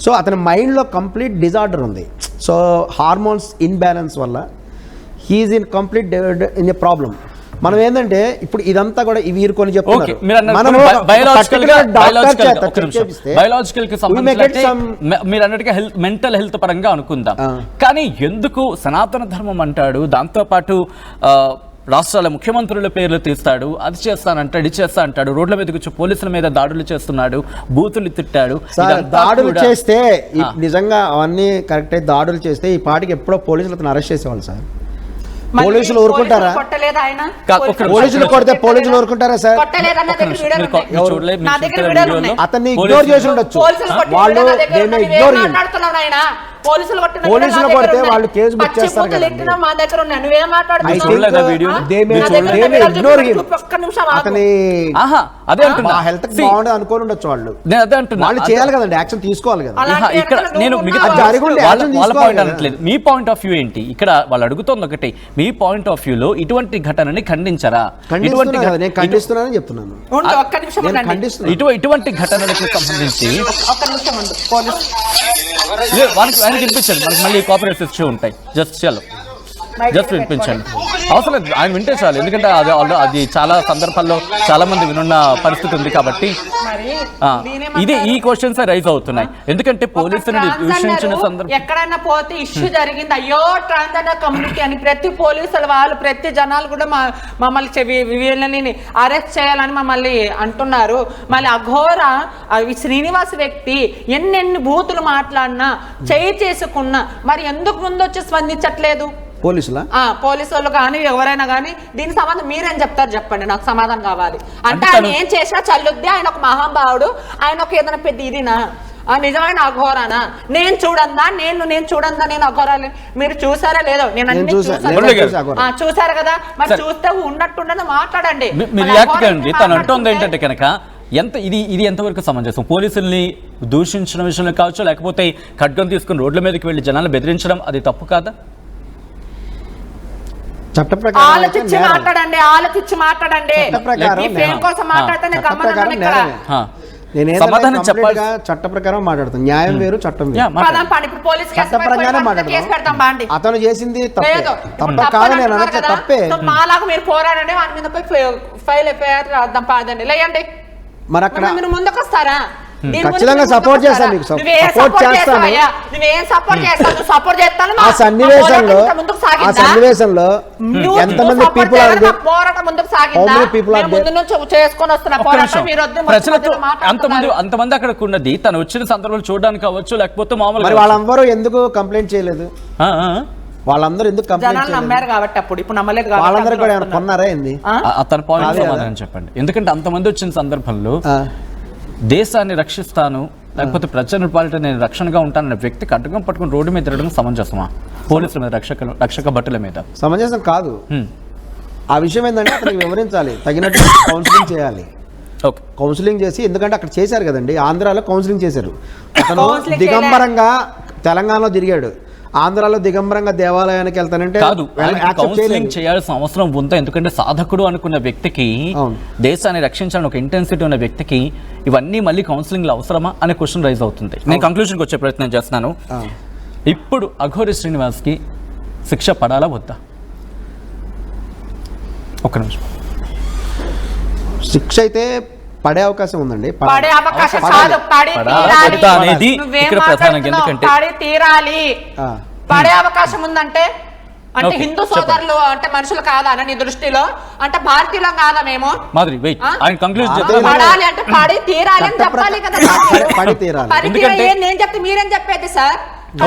సో అతని మైండ్లో కంప్లీట్ డిజార్డర్ ఉంది. సో హార్మోన్స్ ఇన్బ్యాలెన్స్ వల్ల he is in complete in a problem. మనం ఏంటంటే ఇప్పుడు ఇదంతా కూడా వీరు కొన్ని చెప్తున్నారు. మీరు అన్నట్టుగా మెంటల్ హెల్త్ పరంగా అనుకుందాం, కానీ ఎందుకు సనాతన ధర్మం అంటాడు, దాంతోపాటు రాష్ట్రాల ముఖ్యమంత్రుల పేర్లు తీస్తాడు, అది చేస్తానంటాడు, ఇది చేస్తా అంటాడు, రోడ్ల మీద కూర్చో పోలీసుల మీద దాడులు చేస్తున్నాడు, బూతులు తిట్టాడు. దాడులు చేస్తే నిజంగా అవన్నీ కరెక్ట్. దాడులు చేస్తే ఈ పాటికి ఎప్పుడో పోలీసులు అతను అరెస్ట్ చేసేవాళ్ళు సార్. పోలీసులు ఊరుకుంటారా? పోలీసులు కొడితే పోలీసులు ఊరుకుంటారా సార్? అతన్ని ఇగ్నోర్ చేసి ఉండొచ్చు వాళ్ళు. పోలీసులు కొడితే వాళ్ళు కేసు బుక్ చేస్తారు కదా. హెల్త్ బాగుండదు అనుకోని ఉండొచ్చు వాళ్ళు. వాళ్ళు చేయాలి కదండి, యాక్షన్ తీసుకోవాలి కదా. ఇక్కడ నేను మీ పాయింట్ ఆఫ్ వ్యూ ఏంటి? ఇక్కడ వాళ్ళు అడుగుతోంది ఒకటి, మీ పాయింట్ ఆఫ్ వ్యూ లో ఇటువంటి ఘటనని ఖండించరా? ఖండిస్తున్నానని చెప్తున్నాను. ఇటువంటి ఘటనలకు సంబంధించి ఆయనకి వినిపించండి, మనకి మళ్ళీ కాపరేట్ ఇష్యూ ఉంటాయి. జస్ట్ వినిపించండి, అవసరం లేదు, ఆయన వింటే చాలు. ఎందుకంటే అది చాలా సందర్భాల్లో చాలా మంది వినున్న పరిస్థితి ఉంది కాబట్టి ఈ క్వశ్చన్స్ రైజ్ అవుతున్నాయి. ఎందుకంటే పోలీసులు దూషించిన సందర్భం ఎక్కడైనా పోతే ఇష్యూ జరిగింది, అయ్యో ట్రాన్స్జెండర్ కమ్యూనిటీ అని ప్రతి పోలీసులు వాళ్ళు ప్రతి జనాలు కూడా మమ్మల్ని వీళ్ళని అరెస్ట్ చేయాలని మమ్మల్ని అంటున్నారు. మళ్ళీ అఘోర శ్రీనివాస్ వ్యక్తి ఎన్నెన్ని బూతులు మాట్లాడినా చేయి చేసుకున్నా మరి ఎందుకు ముందు వచ్చి స్పందించట్లేదు పోలీసులు కానీ ఎవరైనా కానీ? దీని సంబంధం మీరేం చెప్తారు చెప్పండి, నాకు సమాధానం కావాలి. అంటే ఆయన ఏం చేసినా చల్లుద్ది, ఆయన ఒక మహాభావుడు, ఆయన ఒక ఏదైనా పెద్ద ఇదినా, నిజమైన అఘోరానా? నేను చూడందా నేను అఘోరాలి? మీరు చూసారా లేదో? నేను చూసారు కదా, మరి చూస్తే ఉన్నట్టుండదు మాట్లాడండి. తను అంటుంది ఏంటంటే కనుక ఇది ఎంతవరకు సమంజసం? పోలీసుల్ని దూషించడం విషయంలో కావచ్చు, లేకపోతే ఖడ్గం తీసుకుని రోడ్ల మీదకి వెళ్ళి జనాలను బెదిరించడం, అది తప్పు కాదా? ఆలోచించి మాట్లాడండి. సమాధానం చెప్పాలి. చట్ట ప్రకారం మాట్లాడుతాను, న్యాయం వేరు చట్టం వేరు. అతను చేసింది తప్ప కాదు, నేను అనొచ్చు తప్పే. మీరు పోరాడండి, వాని మీద ఫైల్ ఎఫ్ఐఆర్ రాద్దాం, పాదండి లేయండి. మరి అక్కడ మీరు ముందుకు వస్తారా? ఖచ్చితంగా సపోర్ట్ చేస్తాను, మీకు సపోర్ట్ చేస్తాను. ఆ సన్నివేశంలో ఎంతమంది పీపుల్ అంతమంది అక్కడ ఉన్నది తను వచ్చిన సందర్భంలో చూడడానికి కావచ్చు, లేకపోతే మామూలు వాళ్ళందరూ ఎందుకు కంప్లైంట్ చేయలేదు? వాళ్ళందరూ ఎందుకు కంప్లైంట్ నమ్మారు కాబట్టి అప్పుడు, ఇప్పుడు నమ్మలేదు. వాళ్ళందరూ కూడా ఏమైనా కొన్నారా ఏంది? అతని పాయింట్ సమాధానం చెప్పండి. ఎందుకంటే అంతమంది వచ్చిన సందర్భంలో దేశాన్ని రక్షిస్తాను, లేకపోతే ప్రజల పాలిట నేను రక్షణగా ఉంటానన్న వ్యక్తికి అడ్డగం పట్టుకుని రోడ్డు మీద తిరగడం సమంజసమా? పోలీసుల మీద, రక్షక భటుల మీద సమంజసం కాదు. ఆ విషయం ఏంటంటే అతనికి వివరించాలి, తగినట్టు కౌన్సిలింగ్ చేయాలి. కౌన్సిలింగ్ చేసి, ఎందుకంటే అక్కడ చేశారు కదండి, ఆంధ్రాలో కౌన్సిలింగ్ చేశారు. అతను దిగంబరంగా తెలంగాణలో తిరిగాడు, ఆంధ్రాలో దిగంబరంగా దేవాలయానికి వెళ్తానంటే కౌన్సిలింగ్ చేయాల్సిన అవసరం ఉందా? ఎందుకంటే సాధకుడు అనుకున్న వ్యక్తికి, దేశాన్ని రక్షించాలని ఒక ఇంటెన్సిటీ ఉన్న వ్యక్తికి ఇవన్నీ మళ్ళీ కౌన్సిలింగ్ లో అవసరమా అనే క్వశ్చన్ రైజ్ అవుతుంది. నేను కంక్లూషన్కి వచ్చే ప్రయత్నం చేస్తున్నాను. ఇప్పుడు అఘోరి శ్రీనివాస్ కి శిక్ష పడాలా వద్దా? ఒక్క నిమిషం. శిక్ష అయితే పడే అవకాశం ఉందండి. పడే అవకాశం పడాలి. కాదు, పడి పడాలా తీరాలి. వద్దా అనేది నువ్వేం ఇక్కడ ప్రధానంగా. మాట్లాడుతున్నావు? ఎందుకంటే పడి తీరాలి. ఆ. పడే అవకాశం ఉందంటే అంటే Okay, హిందూ సోదరులు అంటే మనుషులు కాదా నీ దృష్టిలో? అంటే భారతీయులం కాదా మేము? మాధురి వెయిట్, ఆయన కంక్లూడ్ అదే చేద్దాం. పడాలి అంటే పడి తీరాలి అని చెప్పాలి కదా సార్. పడి తీరాలి. పడి ఎందుకంటే- తీరాలి నేను చెప్తే మీరేం చెప్పేది సార్?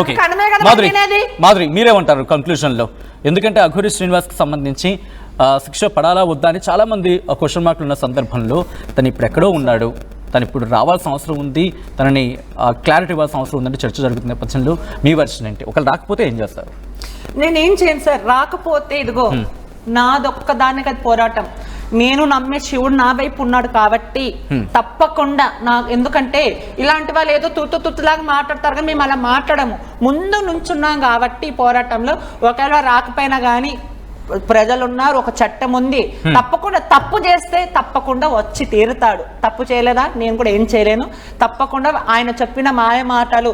ఓకే కనమే కదా మాధురి, వినేది. మాధురి మీరేమంటారు కంక్లూజన్ లో? ఎందుకంటే అఘోరి శ్రీనివాస్ కి సంబంధించి శిక్ష పడాలా వద్దా అని చాలా మంది క్వశ్చన్ మార్కులు ఉన్న సందర్భంలో తను ఇప్పుడు ఎక్కడో ఉన్నాడు, తను ఇప్పుడు రావాల్సిన అవసరం ఉంది, తనని క్లారిటీ ఇవ్వాల్సిన అవసరం ఉందంటే చర్చ జరుగుతున్న నేపథ్యంలో మీ వర్షన్ ఏంటి? ఒకళ్ళు రాకపోతే ఏం చేస్తారు? నేనేం చేయను సార్, రాకపోతే ఇదిగో నాదొక్కదాన్ని కదా పోరాటం. నేను నమ్మే శివుడు నా వైపు ఉన్నాడు కాబట్టి తప్పకుండా ఎందుకంటే ఇలాంటి వాళ్ళు ఏదో తుత్తులాగా మాట్లాడతారు కానీ మేము అలా మాట్లాడము. ముందు నుంచున్నాం కాబట్టి ఈ పోరాటంలో ఒకవేళ రాకపోయినా కానీ ప్రజలు ఉన్నారు, ఒక చట్టం ఉంది. తప్పకుండా తప్పు చేస్తే తప్పకుండా వచ్చి తీరుతాడు. తప్పు చేయలేదా? నేను కూడా ఏం చేయలేను. తప్పకుండా ఆయన చెప్పిన మాయ మాటలు.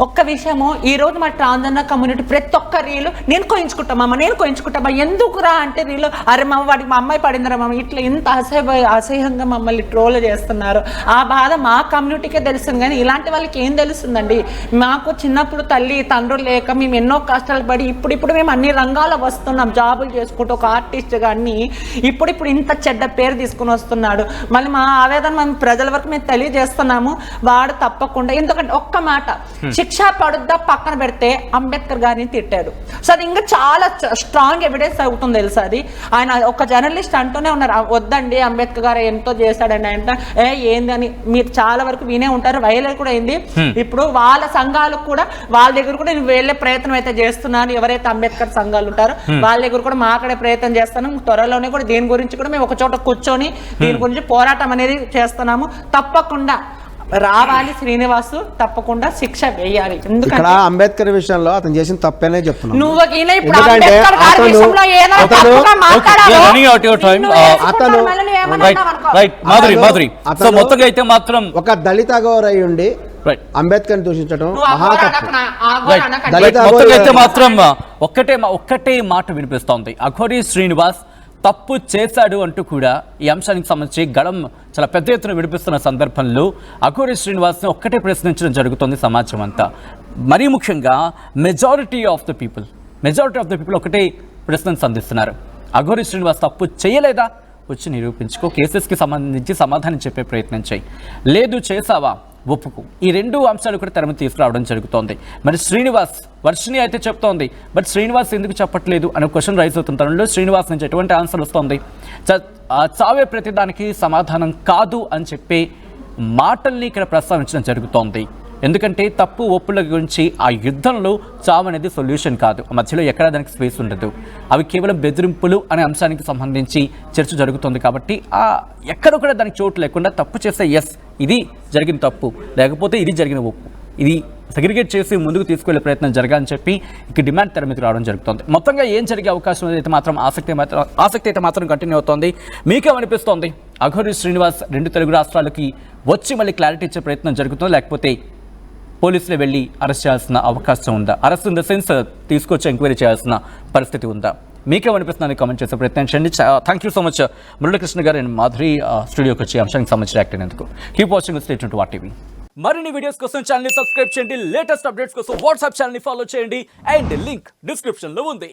ఒక్క విషయము, ఈ రోజు మా ట్రాన్స్జెండర్ కమ్యూనిటీ ప్రతి ఒక్క రీలు నేను కోయించుకుంటామా ఎందుకురా అంటే రీలు అరే వాడికి మా అమ్మాయి పడిందిరా మమ్మ ఇట్లా ఇంత అసహ్యంగా మమ్మల్ని ట్రోల్ చేస్తున్నారు. ఆ బాధ మా కమ్యూనిటీకే తెలుస్తుంది కానీ ఇలాంటి వాళ్ళకి ఏం తెలుస్తుందండి? మాకు చిన్నప్పుడు తల్లి తండ్రులు లేక మేము ఎన్నో కష్టాలు పడి ఇప్పుడు మేము అన్ని రంగాల్లో వస్తున్నాం, జాబ్ చేసుకుంటూ ఒక ఆర్టిస్ట్ గాని ఇప్పుడు ఇంత చెడ్డ పేరు తీసుకుని వస్తున్నాడు. మళ్ళీ మా ఆవేదన మనం ప్రజల వరకు మేము తెలియజేస్తున్నాము. వాడు తప్పకుండా, ఎందుకంటే ఒక్క మాట శిక్ష పడుద్దా పక్కన పెడితే అంబేద్కర్ గారిని తిట్టాడు. సో అది ఇంకా చాలా స్ట్రాంగ్ ఎవిడెన్స్ అవుతుంది తెలుసా? అది ఆయన ఒక జర్నలిస్ట్ అంటూనే ఉన్నారు, వద్దండి అంబేద్కర్ గారు ఎంతో చేశాడండి అంటే ఏంది అని మీరు చాలా వరకు వినే ఉంటారు. వైరల్ కూడా అయింది. ఇప్పుడు వాళ్ళ సంఘాలు కూడా వాళ్ళ దగ్గర కూడా నేను వెళ్ళే ప్రయత్నం అయితే చేస్తున్నాను. ఎవరైతే అంబేద్కర్ సంఘాలు ఉంటారో వాళ్ళ దగ్గర కూడా మాట్లాడే ప్రయత్నం చేస్తాను. త్వరలోనే కూడా దీని గురించి కూడా మేము ఒక చోట కూర్చొని దీని గురించి పోరాటం అనేది చేస్తున్నాము. తప్పకుండా రావాలి శ్రీనివాసు, తప్పకుండా శిక్ష వేయాలి. ఇక్కడ ఎందుకంటే అంబేద్కర్ విషయంలో అతను చేసిన తప్పేనే చెప్తున్నాను. నువ్వు ఇప్పుడు ఎందుకంటే అంబేద్కర్ గారి విషయంలో ఏదైనా తప్పుగా మాట్లాడావో running out your time. నిన్ను వేసుకుంటాను, అతను- మళ్ళీ నువ్వు ఏమన్నా అనుకో. రైట్ మాధురి సో అతను- మొత్తంగా అయితే మాత్రం ఒక దళిత గౌరవ ఉండి రైట్ అంబేద్కర్ దూషించడం నువ్వు ఆ మహా గోడ తప్పు. అనకు, ఆ గోడ రైట్ అనకండి. దళిత మొత్తంగా అయితే అఘోరి- మాత్రం ఒక్కటే మాట వినిపిస్తోంది. అఘోరి శ్రీనివాస్ తప్పు చేశాడు అంటూ కూడా ఈ అంశానికి సంబంధించి గళం చాలా పెద్ద ఎత్తున వినిపిస్తున్న సందర్భంలో అఘోరి శ్రీనివాస్ని ఒక్కటే ప్రశ్నించడం జరుగుతుంది సమాజం అంతా. మరీ ముఖ్యంగా మెజారిటీ ఆఫ్ ద పీపుల్ ఒకటే ప్రశ్నను సంధిస్తున్నారు. అఘోరి శ్రీనివాస్ తప్పు చేయలేదా? వచ్చి నిరూపించుకో, కేసెస్కి సంబంధించి సమాధానం చెప్పే ప్రయత్నం చేయి. లేదు చేసావా ఒప్పుకు. ఈ రెండు అంశాలు కూడా తెర మీద తీసుకురావడం జరుగుతోంది. మరి శ్రీనివాస్ వర్షిని అయితే చెప్తోంది, బట్ శ్రీనివాస్ ఎందుకు చెప్పట్లేదు అనే క్వశ్చన్ రైజ్ అవుతున్న తరుణంలో శ్రీనివాస్ నుంచి ఎటువంటి ఆన్సర్ వస్తుంది? చావే ప్రతిదానికి సమాధానం కాదు అని చెప్పే మాటల్ని ఇక్కడ ప్రస్తావించడం జరుగుతోంది. ఎందుకంటే తప్పు ఒప్పుల గురించి ఆ యుద్ధంలో చావు అనేది సొల్యూషన్ కాదు. మధ్యలో ఎక్కడ దానికి స్పేస్ ఉండదు. అవి కేవలం బెదిరింపులు అనే అంశానికి సంబంధించి చర్చ జరుగుతుంది. కాబట్టి ఎక్కడ కూడా దానికి చోటు లేకుండా తప్పు చేస్తే ఎస్ ఇది జరిగిన తప్పు, లేకపోతే ఇది జరిగిన ఒప్పు, ఇది సెగ్రిగేట్ చేసి ముందుకు తీసుకెళ్లే ప్రయత్నం జరగాలని చెప్పి ఇక డిమాండ్ తెర మీదకి రావడం జరుగుతుంది. మొత్తంగా ఏం జరిగే అవకాశం అయితే మాత్రం ఆసక్తి అయితే మాత్రం కంటిన్యూ అవుతోంది. మీకేమనిపిస్తోంది? అఘోరి శ్రీనివాస్ 2 తెలుగు రాష్ట్రాలకి వచ్చి మళ్ళీ క్లారిటీ ఇచ్చే ప్రయత్నం జరుగుతుందో, లేకపోతే పోలీసులు వెళ్ళి అరెస్ట్ చేయాల్సిన అవకాశం ఉందా? అరెస్ట్ ఇన్ ద సెన్స్ తీసుకొచ్చి ఎంక్వైరీ చేయాల్సిన పరిస్థితి ఉందా? మీకేమనిపిస్తుందని కామెంట్ చేసే ప్రయత్నం చేయండి. Thank you so much Muralikrishna గారు అండ్ మాధురి స్టూడియోకి వచ్చి అంశానికి సంబంధించి యాక్ట్ అయినందుకు. Keep watching state to what TV. మరిన్ని వీడియోస్ కోసం ఛానల్ ని సబ్స్క్రైబ్ చేయండి. లేటెస్ట్ అప్డేట్స్ కోసం వాట్సాప్ ఛానల్ ని ఫాలో చేయండి అండ్ లింక్ డిస్క్రిప్షన్ లో ఉంది.